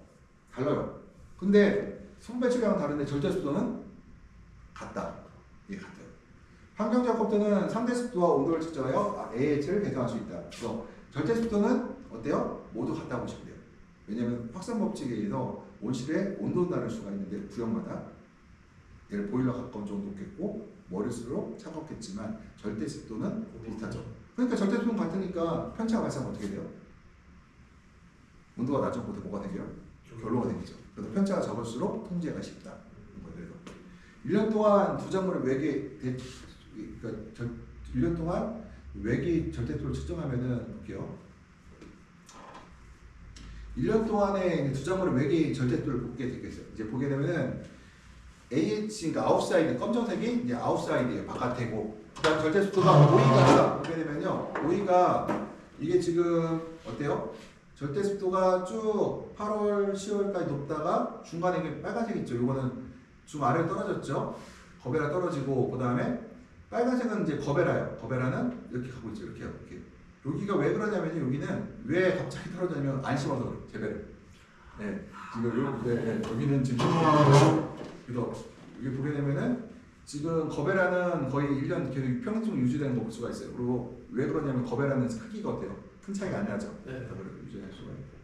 달라요. 근데 수분 배출량은 다른데 절대 습도는 같다. 이게 같아요. 환경 작업 때는 상대 습도와 온도를 측정하여 AH를 계산할 수 있다. 그래서 절대 습도는 어때요? 모두 같다고 보시면 돼요. 왜냐하면 확산 법칙에 의해서 온실의 온도는 다를 수가 있는데 구역마다 얘를 보일러 가까운 정도 높겠고 멀을수록 차갑겠지만 절대 습도는 비슷하죠. 그러니까 절대 습도는 같으니까 편차가 발생하면 어떻게 돼요? 온도가 낮은 곳에 뭐가 생겨요? 결로가 생기죠. 그래서 편차가 적을수록 통제가 쉽다. 그래서 1년 동안 두 작물의 그러니까 1년 동안 외기 절대값을 측정하면은 볼게요. 1년 동안에 두 작물의 외기 절대값을 보게 되겠어요. 이제 보게 되면은 AH, 그러니까 아웃사이드, 검정색이 이제 아웃사이드예요. 바깥이고. 그다음 절대수도가 5위가 보게 되면요. 5위가 이게 지금 어때요? 절대습도가 쭉 8월, 10월까지 높다가 중간에 이게 빨간색 있죠. 이거는 중 아래로 떨어졌죠. 거베라 떨어지고 그 다음에 빨간색은 이제 거베라예요. 거베라는 이렇게 가고 있죠. 이렇게. 여기가 왜 그러냐면 여기는 왜 갑자기 떨어지냐면 안 심어서 그래요. 재배를. 네. 지금 여기는 지금 그래서 여기 보게 되면은 지금 거베라는 거의 1년 계속 평균 유지되는 거 볼 수가 있어요. 그리고 왜 그러냐면 거베라는 크기가 어때요? 큰 차이가 안 나죠. 네. 유지할 수가 있고.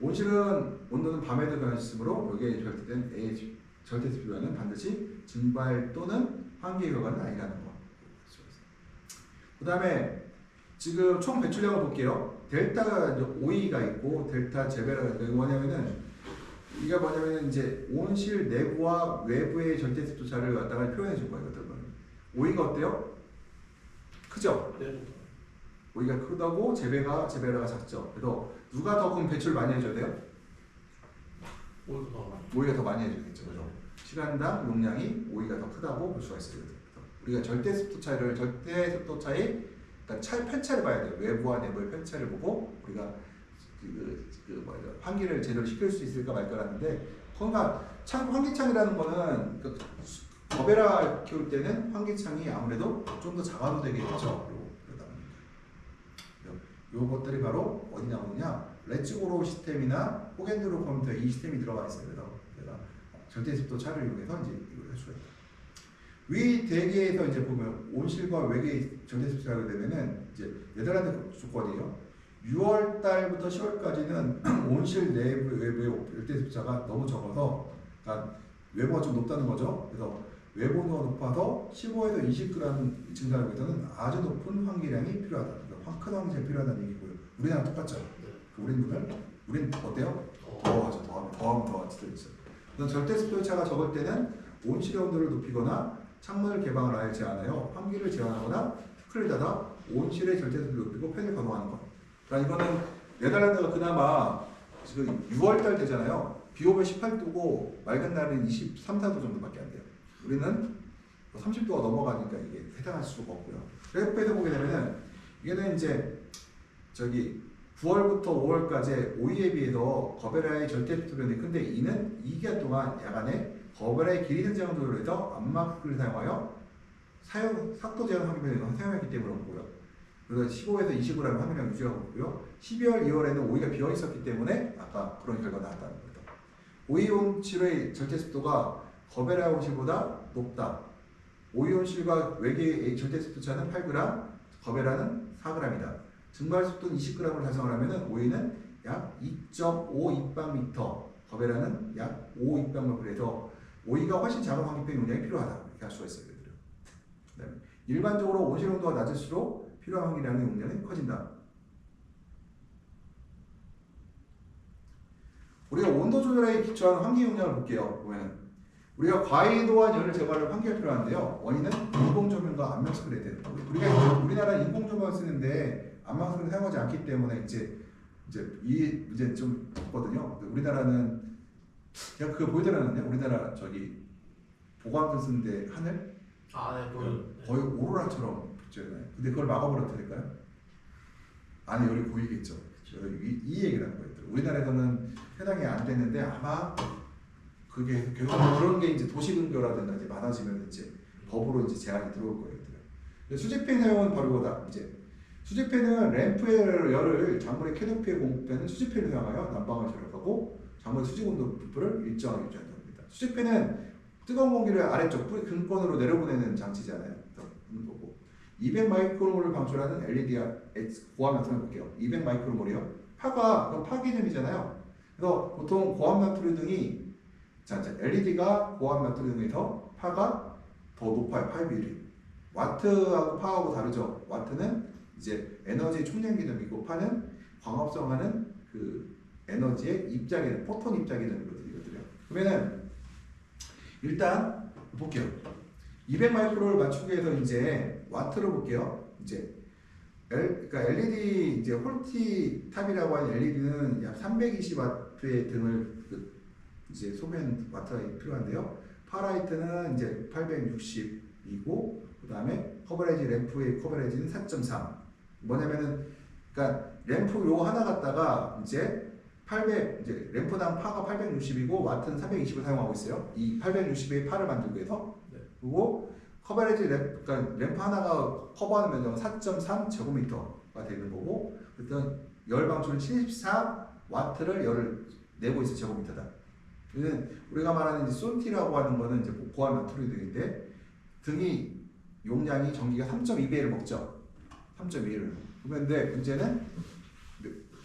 온실은 온도는 밤에도 변했으므로 여기에 절대된 AH 절대 습도는 반드시 증발 또는 환기 결과는 아니라는 거. 그 다음에 지금 총 배출량을 볼게요. 델타가 이제 OE가 있고 델타 제베라가 있고 뭐냐면은 이게 뭐냐면은 이제 온실 내부와 외부의 절대 습도 차를 갖다가 표현해 준 거예요. 어떤 거는 OE가 어때요? 크죠? 네. OE가 크다고 제베라가 작죠. 그래서 누가 더 그럼 배출 많이 해줘야 돼요? OE가 더 많이 해줘야겠죠. 그죠? 시간당 용량이 OE가 더 크다고 볼 수가 있어요. 우리가 절대 습도 차이를 그러니까 편차를 봐야 돼요. 외부와 내부의 편차를 보고 우리가 환기를 제대로 시킬 수 있을까 말까라는데, 그러니까 환기창이라는 거는 거베라 키울 때는 환기창이 아무래도 좀 더 작아도 되겠죠. 요것들이 바로 어디 나오느냐? 렛츠고로 시스템이나 호겐드로 컴퓨터 이 시스템이 들어가 있어요. 그래서 제가 절대습도 차를 이용해서 이제 이걸 할 수가 있다. 위 대기에서 이제 보면 온실과 외계 절대습도가 되면은 이제 네덜란드 조건이에요. 6월 달부터 10월까지는 온실 내부 외부의 절대습도가 너무 적어서, 그러니까 외부가 좀 높다는 거죠. 그래서 외부가 높아서 15에서 20g 증가하기 위해서는 아주 높은 환기량이 필요하다. 그러니까 큰 환기량이 필요하다는 얘기고요. 우리나라 똑같죠. 우린 어때요? 더하죠. 더하면 진짜 있어요. 그래서 절대습도 차가 적을 때는 온실의 온도를 높이거나 창문을 개방을 아예 제한하여 환기를 제한하거나 스크린을 닫아 온실의 절대습도를 높이고 팬을 가동하는 것. 그러니까 이거는 네덜란드가 그나마 지금 6월달 되잖아요. 비 오면 18도고 맑은 날은 23, 4도 정도밖에 안 돼요. 우리는 30도가 넘어가니까 이게 해당할 수가 없고요. 그래프에서 보게 되면은 이게는 이제 9월부터 5월까지 OE에 비해서 거베라의 절대습도변이 큰데 이는 2개월 동안 야간에 거베라의 길이 성장을 조절해서 암막을 사용하여 삭도 제한 환경을 사용했기 때문에 그렇고요. 그래서 15에서 20g 환경량 유지하고 있고요. 12월, 2월에는 오이가 비어 있었기 때문에 아까 그런 결과가 나왔다는 거죠. 오이 온실의 절대습도가 거베라 온실보다 높다. 오이 온실과 외계의 절대습도 차는 8g, 거베라는 4g이다. 증발 습도는 20g을 달성을 하면 오이는 약 2.5 입방미터, 거베라는 약 5 입방미터. 그래서 오이가 훨씬 작은 환기병 용량이 필요하다. 이렇게 할 수가 있어요. 그다음에 일반적으로 온실 온도가 낮을수록 필요한 환기량의 용량이 커진다. 우리가 온도 조절에 기초한 환기 용량을 볼게요. 보면은 우리가 과이도한 열을 제거하려 환기가 필요한데요. 원인은 인공조명과 안면스크린에 되는 거예요. 우리나라 인공조명을 쓰는데 안면스크린 사용하지 않기 때문에 이제 이 문제 좀 없거든요. 우리나라는 제가 그거 보여드렸는데 우리나라 보관등 쓰는데 하늘 네, 보여요. 거의 오로라처럼 붙잖아요. 근데 그걸 막아버려도 될까요? 안에 열이 고이겠죠. 이 얘기를 하는 거예요. 우리나라에서는 해당이 안 되는데 아마 그게 계속 그런 게 이제 도시근교라든가 이제 많아지면 이제 법으로 이제 제한이 들어올 거예요. 수직팬 사용은 바로 이거다. 이제 수직팬은 램프의 열을 작물의 캐노피에 공급되는 수직팬을 사용하여 난방을 절약하고 작물 수직온도 부프를 일정하게 유지한다고 합니다. 수직팬은 뜨거운 공기를 아래쪽 뿌리 근권으로 내려보내는 장치잖아요. 그런 거고 200 마이크로몰을 방출하는 LED 고압 나트륨 볼게요. 200 마이크로몰이요. 파가 그럼 파기름이잖아요. 그래서 보통 고압 나트륨 등이 LED가 고압 나트륨 등에서 파가 더 높아요. 파의 비율이. 와트하고 파하고 다르죠. 와트는 이제 에너지 총량 개념이고 파는 광합성하는 그 에너지의 입자 개념, 포톤 입자 개념이거든요. 그러면은 일단 볼게요. 200 마이크로를 맞추기 위해서 이제 와트로 볼게요. 이제 그러니까 LED 이제 홀티 탑이라고 하는 LED는 약 320와트의 등을 이제 소비하는 와트가 필요한데요. 파라이트는 이제 860이고 그 다음에 커버레지 램프의 커버레지는 4.3. 뭐냐면은 그러니까 램프 요거 하나 갖다가 이제 800 이제 램프당 파가 860이고 와트는 320을 사용하고 있어요. 이 860의 파를 만들기 위해서. 그리고 커버레지 그러니까 램프 하나가 커버하는 면적은 4.3 제곱미터가 되는 거고 일단 열 방출은 74와트를 열을 내고 있어 제곱미터다. 우리가 말하는 쏜티라고 하는 거는 이제 고압 나트륨 등인데 등이 용량이 전기가 3.2배를 먹죠. 3.2를. 그런데 문제는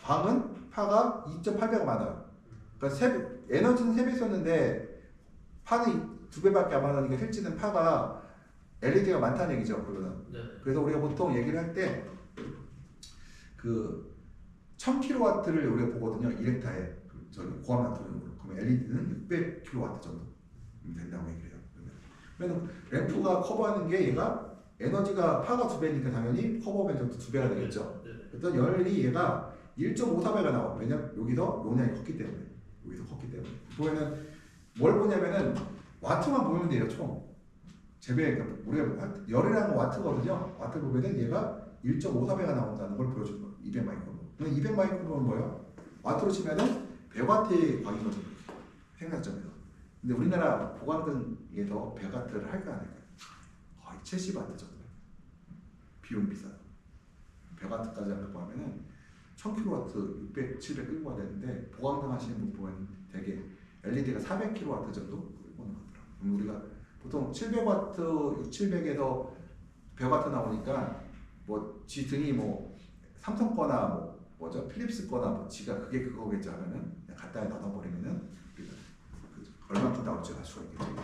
광은 파가 2.8배가 많아요. 그러니까 에너지는 3배 썼는데 파는 2배밖에 안 많으니까 실제는 파가 LED가 많다는 얘기죠. 그거는. 네. 그래서 우리가 보통 얘기를 할 때 그 1000kW를 우리가 보거든요. 일렉타에 저기 고압 나트륨으로. 그러면 LED는 600kW 정도 된다고 얘기를 해요. 그러면 램프가 커버하는 게 얘가 에너지가 파가 2배니까 당연히 커버 면적도 2배가 되겠죠. 일단 열이 얘가 1.54배가 나와. 왜냐면 여기서 용량이 컸기 때문에. 여기서 컸기 때문에. 보면은 뭘 보냐면은 와트만 보면 돼요. 총. 재배 그러니까 우리가 열이라는 건 와트거든요. 와트 보면은 얘가 1.54배가 나온다는 걸 보여주는 거예요. 200 마이크로. 200 마이크로는 뭐예요? 와트로 치면은 100와트의 광이거든요. 생산점에서. 근데 우리나라 보강등에서 100와트를 할까 안 할까요? 거의 70와트 정도. 비용 비싸요. 100와트까지 하려고 하면은 1000kW, 600, 700 끌고 가야 되는데 보강등 하시는 분 보면 되게 LED가 400kW 정도 끌고 오는 거더라고요. 그럼 우리가 보통 700와트, 6, 700에서 100와트 나오니까 뭐 지 등이 뭐 삼성 거나 뭐죠 필립스 거나 뭐 지가 그게 그거겠죠 하면은 그냥 갖다 넣어버리면은 얼마큼 나올지 알 수가 있겠죠.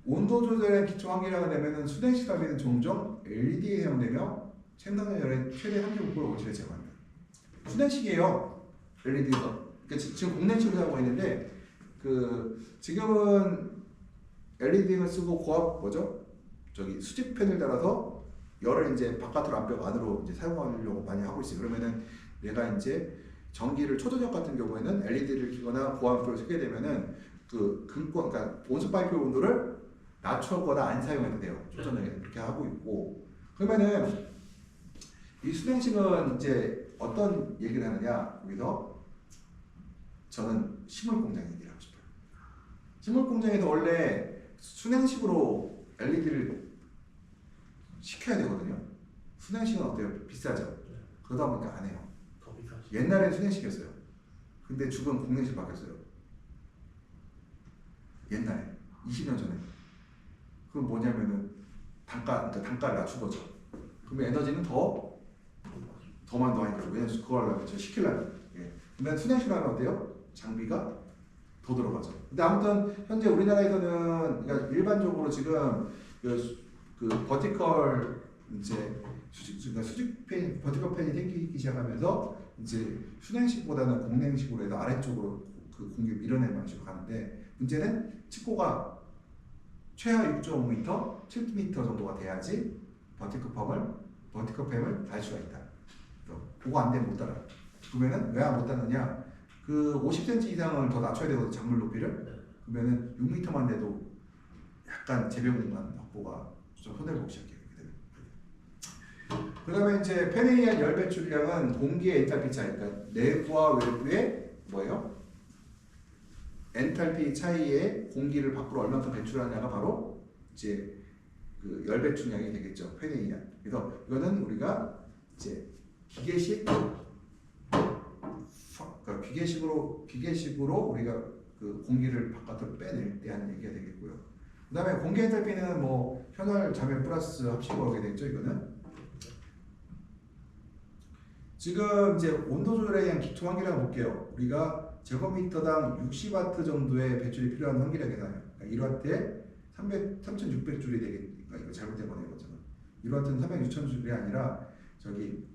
온도 조절의 기초 환기량을 내면은 수den식 가비는 종종 LED에 사용되며 생산열의 최대 35%를 원실에 제거합니다. 수den식이에요. LED가. 그러니까 지금 공냉식으로 사용하고 있는데 지금은 LED는 쓰고 고압 저기 수직팬을 달아서 열을 이제 바깥으로 안으로 이제 사용하려고 많이 하고 있어요. 그러면은 내가 이제 전기를 초저녁 같은 경우에는 LED를 켜거나 고압표를 쓰게 되면은 근권 그러니까 온수 파이프 온도를 낮추거나 안 사용해도 돼요. 초저녁에 그렇게 하고 있고 그러면은 이 수냉식은 이제 어떤 얘기를 하느냐 여기서 저는 식물 공장 얘기를 하고 싶어요. 식물 공장에서 원래 수냉식으로 LED를 시켜야 되거든요. 수냉식은 어때요? 비싸죠? 그러다 보니까 안 해요. 더 비싸죠. 옛날엔 수냉식이었어요. 근데 지금 공냉식 바뀌었어요. 옛날에 20년 전에. 그건 뭐냐면은 그러니까 단가를 낮춘 거죠. 그러면 에너지는 더 많이 나오니까 왜냐면 그거 하려면 시키려면. 예. 근데 수냉식으로 하면 어때요? 장비가 더 들어가죠. 근데 아무튼 현재 우리나라에서는 그러니까 일반적으로 지금 그 버티컬 이제 수직팬 버티컬 팬이 생기기 시작하면서 이제 수냉식보다는 공냉식으로 해서 아래쪽으로 그 공기 밀어내는 방식으로 가는데 문제는 칩고가 최하 6.5m, 7m 정도가 돼야지 버티컬 팬을 달 수가 있다. 그거 안 되면 못 달아. 그러면은 왜 못 다느냐? 그 50cm 이상을 더 낮춰야 되거든 작물 높이를. 그러면은 6m만 돼도 약간 제병 공간 확보가 좀 손해를 보기 시작해요. 그다음에 이제 팬에 의한 열 배출량은 공기의 엔탈피 차이, 그러니까 내부와 외부의 뭐예요? 엔탈피 차이에 공기를 밖으로 얼마큼 배출하냐가 바로 이제 그 열 배출량이 되겠죠. 팬에 의한. 그래서 이거는 우리가 이제 기계식, 그러니까 기계식으로 우리가 그 공기를 바깥으로 빼낼 때 하는 얘기가 되겠고요. 그다음에 공기 엔탈피는 뭐 현활 자매 플러스 합치고 하게 되겠죠. 이거는. 지금 이제 온도 조절에 의한 기초 환기량을 볼게요. 우리가 제곱미터당 60W 정도의 배출이 필요한 환기량이 나요. 그러니까 1W에 3,600줄이 되겠니까 이거 잘못된 거네요, 이거잖아. 1W는 3,600줄이 아니라 저기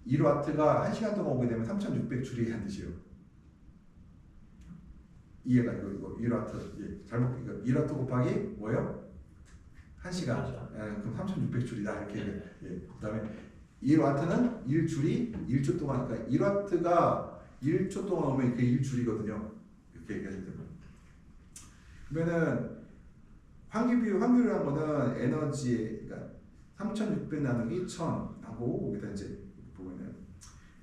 1W가 1시간 동안 오게 되면 3,600줄이 한 뜻이에요. 이해가 이거 1W 예, 잘못 이거 1W 곱하기 뭐예요? 1시간. 그럼 3,600줄이다 이렇게. 예. 그다음에 1W는 1줄이 1초 동안, 그러니까 1W가 1초 동안 오면 그게 1줄이거든요. 이렇게 얘기하시면 됩니다. 그러면은 환기율이라는 거는 에너지, 그러니까 3,600 나누기 1000 하고 여기다 이제 보면은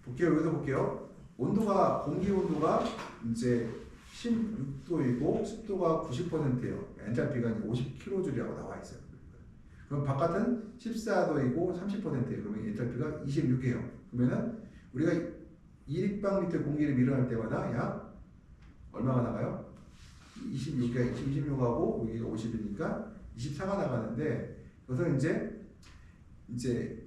볼게요. 여기서 볼게요. 온도가 공기 온도가 이제 16도이고 습도가 90%예요. 엔탈피가 50kJ라고 나와 있어요. 그럼 바깥은 14도이고 30%예요. 그러면 엔탈피가 26이에요. 그러면은 우리가 1立方미터 공기를 밀어낼 때마다 약 얼마가 나가요? 26하고 여기가 50이니까 24가 나가는데 그것은 이제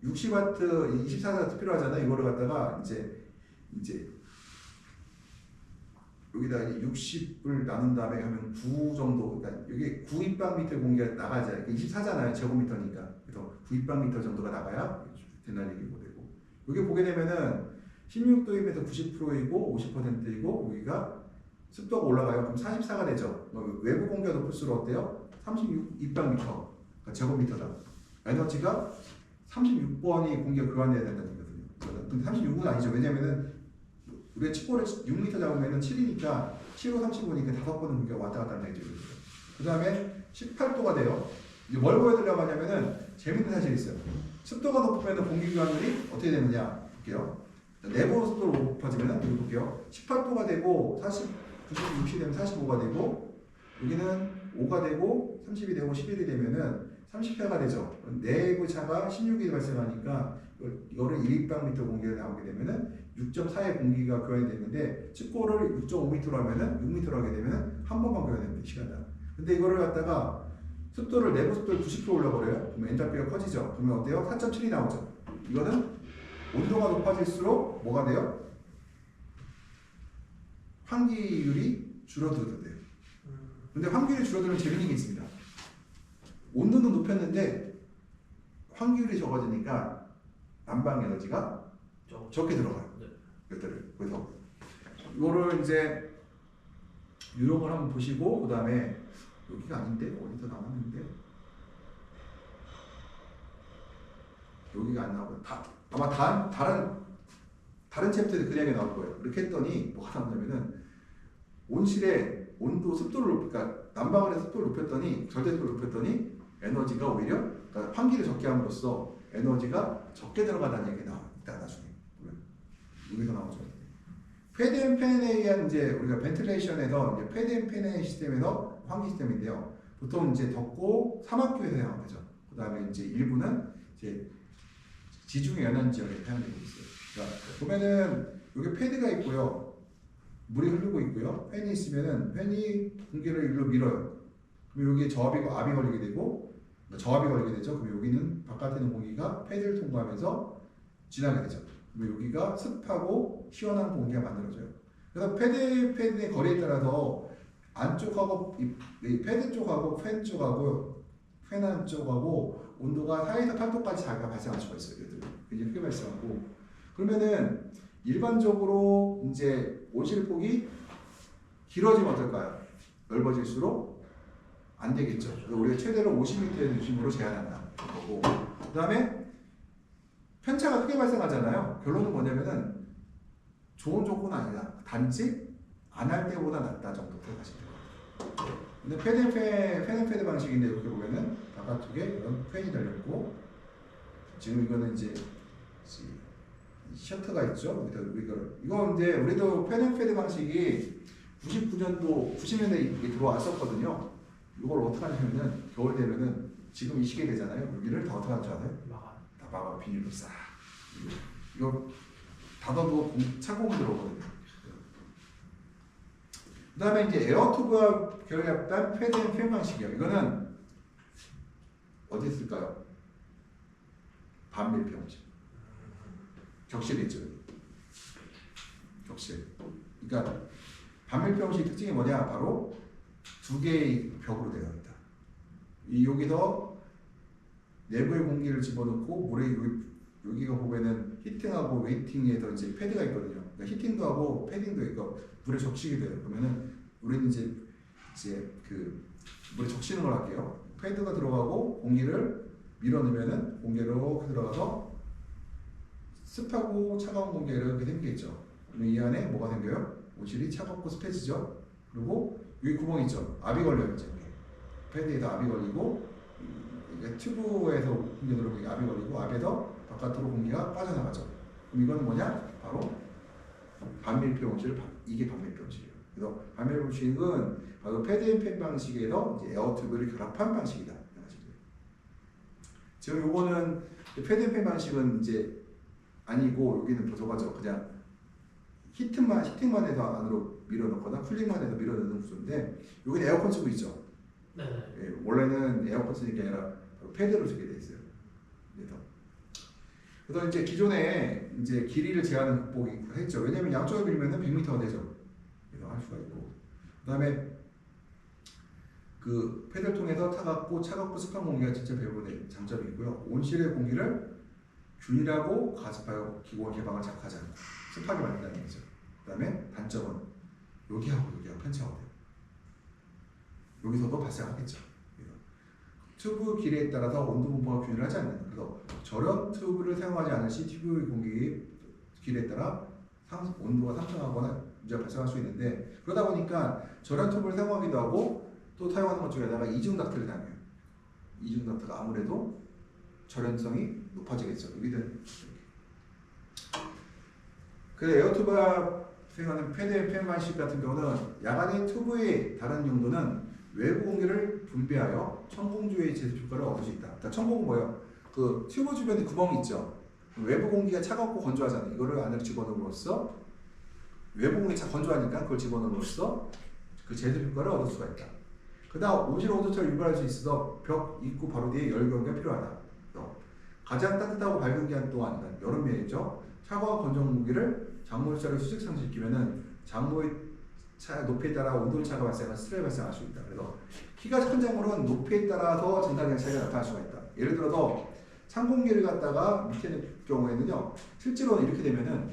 60W, 24W 필요하잖아요. 이거를 갖다가 이제 여기다 60을 나눈 다음에 하면 9 정도, 그러니까 여기 9立方미터 공기가 나가자. 24잖아요. 제곱미터니까. 그래서 9立方미터 정도가 나가야 된다는 얘기고 되고. 여기 보게 되면은 16도이면 90%이고 50%이고 여기가 습도가 올라가요. 그럼 44가 되죠. 외부 공기가 높을수록 어때요? 36입방미터, 그러니까 제곱미터다. 에너지가 36번이 공기가 교환돼야 된다는 얘기거든요. 근데 36은 아니죠. 왜냐면은 우리가 칩볼을 6m 잡으면 7이니까 7호 35니까 5번은 공기가 왔다 갔다 한다는 얘기죠. 그 다음에 18도가 돼요. 이제 뭘 보여드리려고 하냐면은 재밌는 사실이 있어요. 습도가 높으면 공기 교환율이 어떻게 되느냐 볼게요. 내부 습도를 높아지면 여기 볼게요. 18도가 되고 40, 90, 60이 되면 45가 되고 여기는 5가 되고 30이 되고 11이 되면은 30회가 되죠. 내부 차가 16이 발생하니까 이거를 1立方미터 공기가 나오게 되면은 6.4의 공기가 교환이 되는데 칩볼을 6.5m로 하면은 6m로 하게 되면은 한 번만 교환됩니다. 시간당. 근데 이거를 갖다가 습도를 내부 습도를 90% 올려버려요. 그러면 엔탈피가 커지죠. 그러면 어때요? 4.7이 나오죠. 이거는 온도가 높아질수록 뭐가 돼요? 환기율이 줄어들어요. 근데 환기율이 줄어들면 재밌는 게 있습니다. 온도는 높였는데 환기율이 적어지니까 난방 에너지가 적게 들어가요. 그래서 이거를 이제 유형을 한번 보시고 그 다음에 여기가 아닌데 어디서 나왔는데 여기가 안 나오고 아마 다른 챕터에 그냥에 나올 거예요. 이렇게 했더니 뭐가 나오냐면은 온실의 온도 습도를 그러니까 난방을 해서 습도를 높였더니 절대습도를 높였더니 에너지가 오히려 그러니까 환기를 적게 함으로써 에너지가 적게 들어가다는 얘기가 나와 있다 나중에 보면 여기서 나오죠. 패드 앤 팬에 의한 이제 우리가 벤틸레이션에서 이제 패드 앤 팬의 시스템에서 환기 시스템인데요. 보통 이제 덥고 사막교에서 사용하죠. 그 다음에 이제 일부는 이제 지중해 연안 지역에 사용되고 있어요. 그러니까 보면은 여기 패드가 있고요. 물이 흐르고 있고요. 팬이 있으면은 팬이 공기를 일로 밀어요. 그럼 여기에 저압이 압이 걸리게 되고 저압이 걸리게 되죠. 그럼 여기는 바깥에 있는 공기가 패드를 통과하면서 지나게 되죠. 그럼 여기가 습하고 시원한 공기가 만들어져요. 그래서 패드의 거리에 따라서 안쪽하고 이 패드 쪽하고 팬 쪽하고 팬 안쪽하고 온도가 4에서 8도까지 자기가 발생할 수가 있어요. 얘들 굉장히 크게 발생하고 그러면은 일반적으로 이제 온실폭이 길어지면 어떨까요? 넓어질수록 안 되겠죠. 그래서 우리가 최대로 50m의 중심으로 제한한다. 거고 그 다음에 편차가 크게 발생하잖아요. 결론은 뭐냐면은 좋은 조건은 아니다. 단지 안 할 때보다 낫다 정도 생각하시면 돼요. 근데 팬앤페드 방식인데 이렇게 보면은 바깥쪽에 이런 팬이 달렸고 지금 이거는 이제 셔터가 있죠. 이거 이제 우리도 팬앤페드 방식이 99년도 90년대 이게 들어왔었거든요. 이걸 어떻게 하냐면은 겨울 되면은 지금 이 시기에 되잖아요. 여기를 다 어떻게 하는 줄 알아요? 다 막아 비닐로 싹 이거 닫아도 차공이 들어오거든요. 그 다음에 이제 에어튜브와 결합된 패드앤팬 방식이요. 이거는 어디 있을까요? 반밀 병실. 격실이 있죠. 격실. 그러니까 반밀 병실 특징이 뭐냐? 바로 두 개의 벽으로 되어 있다. 여기서 내부의 공기를 집어넣고 물에 여기가 보면은 히팅하고 웨이팅에서 이제 패드가 있거든요. 그러니까 히팅도 하고 패딩도 있고 물에 적시게 돼요. 그러면은 우리는 이제 그 물에 적시는 걸 할게요. 패드가 들어가고 공기를 밀어넣으면은 공기가 이렇게 들어가서 습하고 차가운 공기가 이렇게 생기겠죠. 그러면 이 안에 뭐가 생겨요? 온실이 차갑고 습해지죠. 그리고 여기 구멍 있죠. 압이 걸려요. 이제 패드에서 압이 걸리고 튜브에서 공기 들어오면 압이 걸리고 압에서 바깥으로 공기가 빠져나가죠. 그럼 이거는 뭐냐? 바로 반밀폐 온실. 이게 반밀폐 온실이에요. 그래서 반밀폐 온실은 바로 패드앤팬 방식에서 이제 에어튜브를 결합한 방식이다. 지금 요거는 패드앤팬 방식은 이제 아니고 여기는 보조가죠. 그냥 히팅만 해서 안으로 밀어넣거나 쿨링만 해서 밀어넣는 구조인데 여기는 에어컨 쓰고 있죠. 네. 예, 원래는 에어컨 쓰는 게 아니라 패드로 쓰게 돼 있어요. 그래서 이제 기존에 이제 길이를 제한하는 극복이 했죠. 왜냐면 양쪽에 밀면은 100m가 되죠. 그래서 할 수가 있고. 그다음에 그 패드를 통해서 차갑고 습한 공기가 직접 배분의 장점이 있고요. 온실의 공기를 균일하고 가습하여 기본 개방을 자극하지 않고 습하게 만든다는 거죠. 그다음에 단점은 여기하고 편차가 돼요. 여기서도 발생하겠죠. 튜브 길이에 따라서 온도 분포가 균일하지 않는다. 그래서 저런 튜브를 사용하지 않을 시 튜브 공기 길이에 따라 온도가 상승하거나 문제가 발생할 수 있는데 그러다 보니까 저런 튜브를 사용하기도 하고 또 사용하는 것 중에다가 이중 닥트를 사용해요. 이중 닥트가 아무래도 절연성이 높아지겠죠. 여기는 그 에어튜브가 사용하는 패드앤팬 방식 같은 경우는 야간의 튜브의 다른 용도는 외부 공기를 분비하여 천공조의 제습 효과를 얻을 수 있다. 그러니까 천공은 뭐예요? 그 튜브 주변에 구멍이 있죠. 외부 공기가 차갑고 건조하잖아요. 이거를 안으로 집어넣음으로써 외부 공기가 건조하니까 그걸 집어넣음으로써 그 제습 효과를 얻을 수가 있다. 그다음 온실 온도차를 유발할 수 있어서 벽 입구 바로 뒤에 열 경계가 필요하다. 가장 따뜻하고 밝은 기간 동안 여름이죠. 차가운 건조 공기를 작물차를 수직 상승시키면은 작물의 높이에 따라 온도차가 발생한 스트레스가 발생할 수 있다. 그래서 키가 큰 작물은 높이에 따라서 증가되는 차이가 나타날 수가 있다. 예를 들어서 찬 공기를 갖다가 밑에 놓을 경우에는요, 실제로는 이렇게 되면은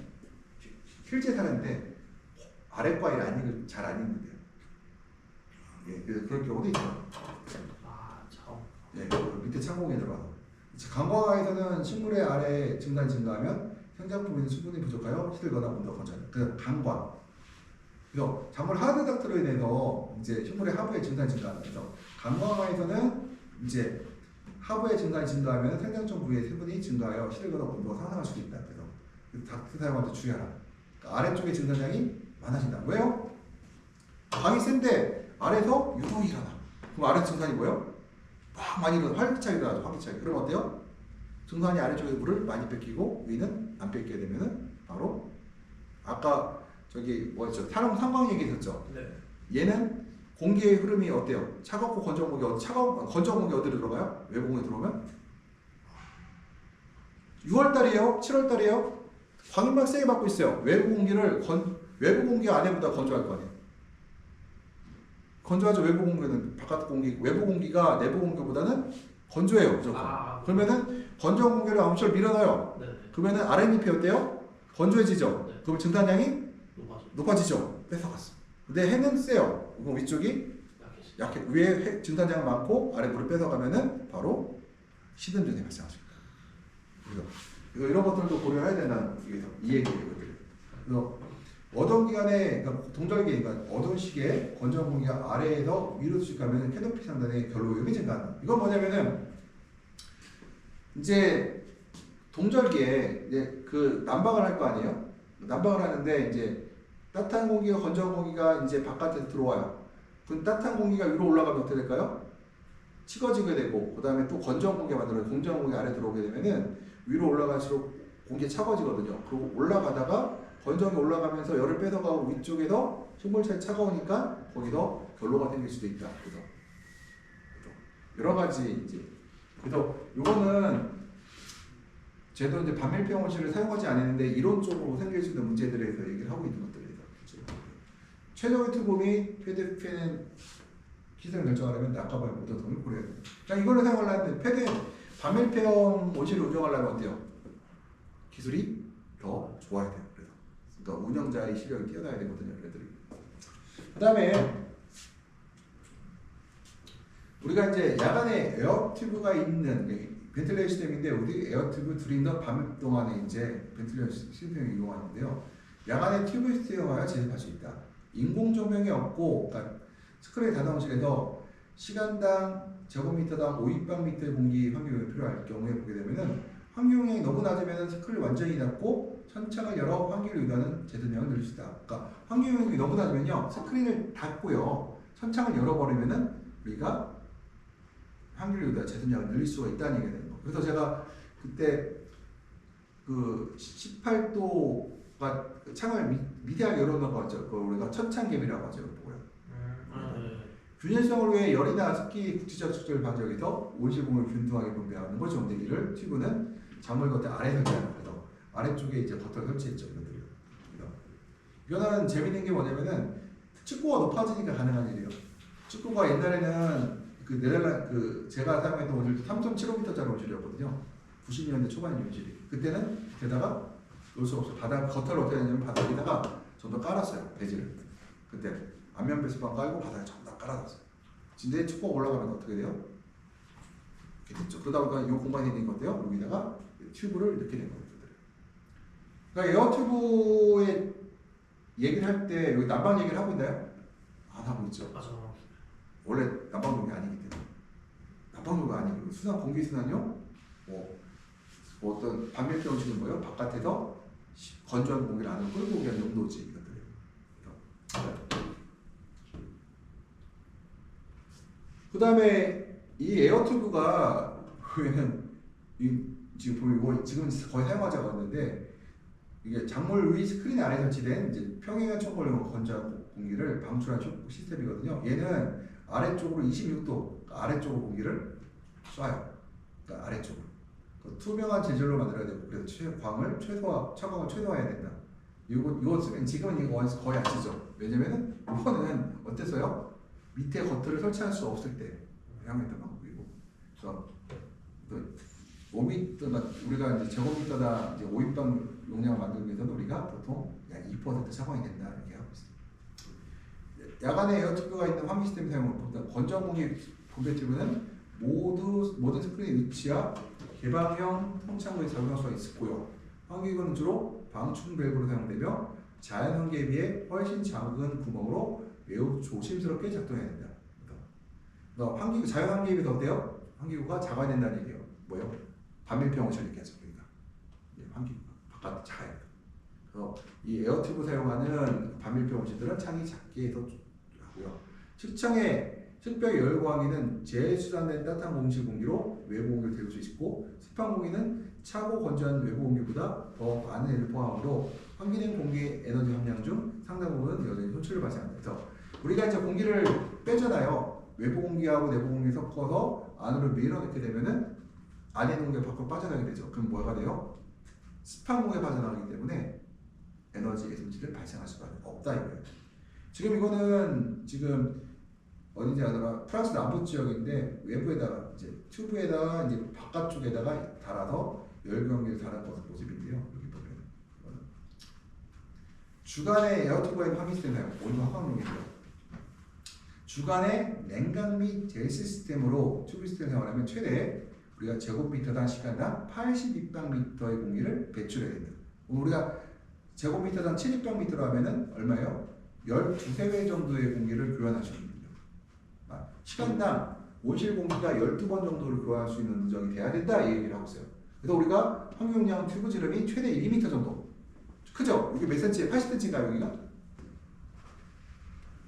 실제 사는데 아래 과일을 잘 안 익는데요. 예, 그래서 그런 경우도 있죠. 참. 예, 밑에 찬 공기에 들어가서. 강과에서는 식물의 아래 증가하면 생장품에 있는 수분이 부족하여 시들거나 온도가 건조하다. 그 강과. 그래서 작물 하드 닥트로 인해서 이제 식물의 하부의 증가하면서 강과에서는 이제 하부의 증가하면 생장점 부위의 수분이 증가하여 시들거나 온도가 상승할 수도 있다. 그래서 닥트 사용할 때 주의하라. 그러니까 아래쪽의 증산량이 많아진다. 왜요? 강이 센데 아래에서 유동이 일어나. 그럼 아래 증산이 뭐예요? 막 많이 일어나. 활기차게 일어나죠. 활기차게. 그럼 어때요? 증산이 아래쪽에 물을 많이 뺏기고 위는 안 뺏기게 되면은 바로 아까 저기 뭐였죠? 탄광 얘기했었죠. 네. 얘는 공기의 흐름이 어때요? 차갑고 건조한 공기 건조한 공기 어디로 들어가요? 외부 공기 들어오면 6월달이에요? 7월달이에요? 광인막 세게 받고 있어요. 외부 공기 안에보다 건조할 거 아니에요. 건조하죠. 외부 공기는 바깥 공기, 외부 공기가 내부 공기보다는 건조해요. 무조건. 그러면은 건조한 공기를 암초를 밀어넣어요. 네. 그러면은 아랫잎이 어때요? 건조해지죠. 네. 그럼 증산량이 높아지죠. 뺏어갔어. 근데 해는 세요. 그럼 위쪽이 약해. 위에 증산량이 많고 아래 물을 뺏어가면은 바로 시든증이 발생할 수 있다. 그래서 이런 것들도 고려해야 된다는 이 얘기예요. 그래서 어두운 기간에 그러니까 동절기에 그러니까 어두운 시기에 건조한 공기가 아래에서 위로 수직하면 캐노피 상단의 결로 오염이 증가한다. 이건 뭐냐면은 이제 동절기에 이제 그 난방을 할 거 아니에요? 난방을 하는데 이제 따뜻한 공기가 건조한 공기가 이제 바깥에 들어와요. 그럼 따뜻한 공기가 위로 올라가면 어떻게 될까요? 식어지게 되고 그 다음에 또 건조한 공기가 만들어요. 건조한 공기 아래 들어오게 되면은 위로 올라갈수록 공기가 차가워지거든요. 그리고 올라가다가 건조한 게 올라가면서 열을 뺏어가고 위쪽에서 식물차에 차가우니까 거기서 결로가 생길 수도 있다. 그래서 여러 가지 이제 그래서 요거는 저도 이제 반밀폐 원시를 사용하지 않았는데 이론적으로 생길 수 있는 문제들에 대해서 얘기를 하고 있는 것들에 대해서 최적의 튜브 및 패드펜 시스템을 결정하려면 아까 말한 모든 점을 고려해야 됩니다. 자, 이걸로 사용하려면 패드 반밀폐형 원시를 운영하려면 어때요? 기술이 더 좋아야 돼요. 그래서 그러니까 운영자의 실력이 뛰어나야 되거든요. 얘들이. 그다음에 우리가 이제 야간에 에어 튜브가 있는 벤틸레이션 시스템인데 우리 에어 튜브 드림더 밤 동안에 이제 벤틸레이션 시스템을 이용하는데요. 야간에 튜브 시스템화가 제습할 수 있다. 인공 조명이 없고 그러니까 스크린 다다원실에서 시간당 제곱미터당 5입방미터의 공기 환경이 필요할 경우에 보게 되면은 환경영향이 너무 낮으면 스크린을 완전히 닫고 천창을 열어 환기를 유도하는 제습량을 늘릴 수 있다. 그러니까 환경영향이 너무 낮으면요 스크린을 닫고요 천창을 열어버리면은 우리가 환기를 유도한 제습량을 늘릴 수가 있다는 얘기가 되는 거예요. 그래서 제가 그때 그 18도가 창을 미세하게 열어놓은 거 같죠. 그걸 우리가 천창갭이라고 하죠. 뭐고요. 균일성을 위해 열이나 습기 국지적 축적을 방지하기 위해서 온실공을 균등하게 분배하는 걸 정대기를 튜브는 작물 겉에 아래 설치하는 거죠. 아래쪽에 이제 겉을 설치했죠. 이것들이요. 이거는 재밌는 게 뭐냐면은 축구가 높아지니까 가능한 일이에요. 축구가 옛날에는 그 네덜란드 그 제가 사용했던 온실도 3.75m짜리 온실이었거든요. 90년대 초반의 온실이. 그때는 게다가 놓을 수 없어요. 바닥 겉을 어떻게 하냐면 바닥에다가 전부 깔았어요. 배지를. 그때 안면 배수판 깔고 바닥에 전부 다 깔아놨어요. 근데 축구가 올라가면 어떻게 돼요? 이렇게 됐죠. 그러다 보니까 이 공간이 생긴 건데요. 여기다가 튜브를 이렇게 된 거예요. 그러니까 에어 튜브의 얘기를 할 때 여기 난방 얘기를 하고 있나요? 안 하고 있죠. 맞아. 원래 난방용이 아니기 때문에 난방용이 아니고 순환 공기 순환용 뭐 어떤 반밀폐 원칙은 뭐예요? 바깥에서 건조한 공기를 안으로 끌고 오게 하는 용도지 이것들이에요. 그 다음에 이 에어튜브가 지금 보면 이거 지금 거의 사용하지 않았는데 이게 작물 위 스크린 아래 설치된 이제 평행한 초벌용 건조한 공기를 방출하는 시스템이거든요. 얘는 아래쪽으로 26도 아래쪽으로 공기를 쏴요. 그러니까 아래쪽으로. 투명한 재질로 만들어야 되고 그래서 차광을 최소화해야 된다. 이거 쓰면 지금은 이거 거의 안 쓰죠. 왜냐면은 이거는 어땠어요? 밑에 겉을 설치할 수 없을 때 사용했던 방법이고, 그래서 5m 우리가 이제 제곱미터당 이제 5인방 용량을 만들기 위해서는 우리가 보통 약 2% 차광이 된다 이렇게 하고 있습니다. 야간에 에어튜브가 있는 환기 시스템 사용을 보다 건조한 공기 분배 튜브는 모든 스크린의 위치와 개방형 통창구에 작용할 수가 있고요. 환기구는 주로 방충 밸브로 사용되며 자연 환기에 비해 훨씬 작은 구멍으로 매우 조심스럽게 작동해야 된다. 그러니까 자연 환기에 비해서 어때요? 환기구가 작아야 된다는 얘기예요. 뭐요? 반밀폐 원실 이렇게 하죠. 그러니까 환기구가 바깥 작아야 돼요. 그래서 이 에어튜브 사용하는 반밀폐 원실들은 창이 작게 해서 하고요. 측벽의 열광기는 재수단된 따뜻한 공실 공기로 외부 공기를 데울 수 있고, 습한 공기는 차고 건조한 외부 공기보다 더 많은 애를 포함하므로 환기된 공기의 에너지 함량 중 상당 부분은 여전히 손실을 발생합니다. 그래서 우리가 이제 공기를 빼잖아요. 외부 공기하고 내부 공기 섞어서 안으로 밀어넣게 되면은 안에 있는 공기가 밖으로 빠져나가게 되죠. 그럼 뭐가 돼요? 습한 공기가 빠져나가기 때문에 에너지의 손실을 발생할 수가 없다 이거예요. 지금 이거는 지금 어딘지 아더라 프랑스 남부 지역인데 외부에다가 이제 튜브에다가 이제 바깥쪽에다가 달아서 열광기를 달은 모습인데요. 여기 보면 주간에 에어튜브의 환기 시스템 사용, 온도 화강용이고요. 주간에 냉각 및 제스 시스템으로 튜브 시스템 사용하려면 최대 우리가 제곱미터당 시간당 80입방미터의 공기를 배출해야 됩니다. 우리가 제곱미터당 7立方미터로 하면은 얼마예요? 12세회 정도의 공기를 교환할 수 있는 누적. 시간당 온실 공기가 12번 정도를 교환할 수 있는 누적이 돼야 된다 이 얘기를 하고 있어요. 그래서 우리가 환경용 튜브 지름이 최대 1m 정도. 크죠? 이게 몇 cm에 80cm인가요 여기가?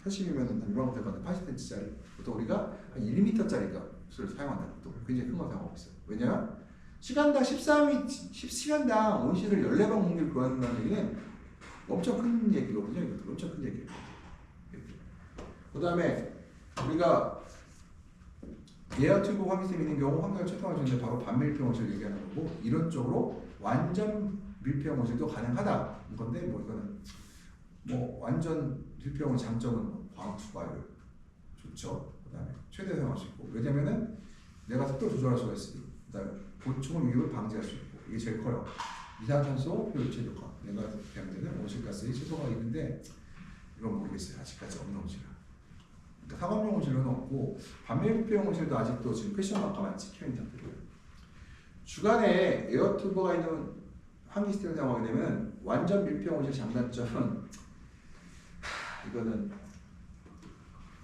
80이면 일반 될 건데 80cm짜리. 보통 우리가 한 1m짜리 값을 사용한다. 또 굉장히 큰 거 사용하고 있어요. 왜냐면 시간당 10시간당 온실을 14번 공기를 교환한다는 얘기는 엄청 큰 얘기거든요. 이것도 엄청 큰 얘기예요. 그 다음에 우리가 에어튜브 환기system 있는 경우 환경을 채통할 수 있는 바로 반밀폐 온실 얘기하는 거고, 이론적으로 완전 밀폐 온실도 가능하다 건데, 뭐 이거는 뭐 완전 밀폐 온실 장점은 광수가율 좋죠. 그 다음에 최대 사용할 수 있고, 왜냐면은 내가 습도 조절할 수가 있으니, 그 다음에 보충 유입을 방지할 수 있고, 이게 제일 커요. 이산탄소 효율 효과, 내가 배양되는 온실가스의 최소가 있는데 이건 모르겠어요. 아직까지 없는 온실은. 그러니까 상업용 온실은 없고 반밀폐용 온실도 아직도 지금 퀘션 마크만 찍혀있는 상태고요. 주간에 에어튜버가 있는 환기 시스템을 사용하게 되면 완전 밀폐용 온실 장단점은 이거는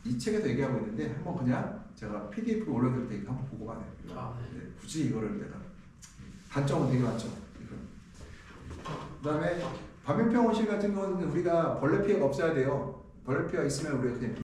이 책에서 얘기하고 있는데 한번 그냥 제가 PDF로 올려드릴 테니까 한번 보고 가세요. 네. 굳이 이거를 내가 단점은 되게 많죠. 그 다음에 반밀폐 온실 같은 경우는 우리가 벌레 피해가 없어야 돼요. 벌레 피해가 있으면 우리가 그냥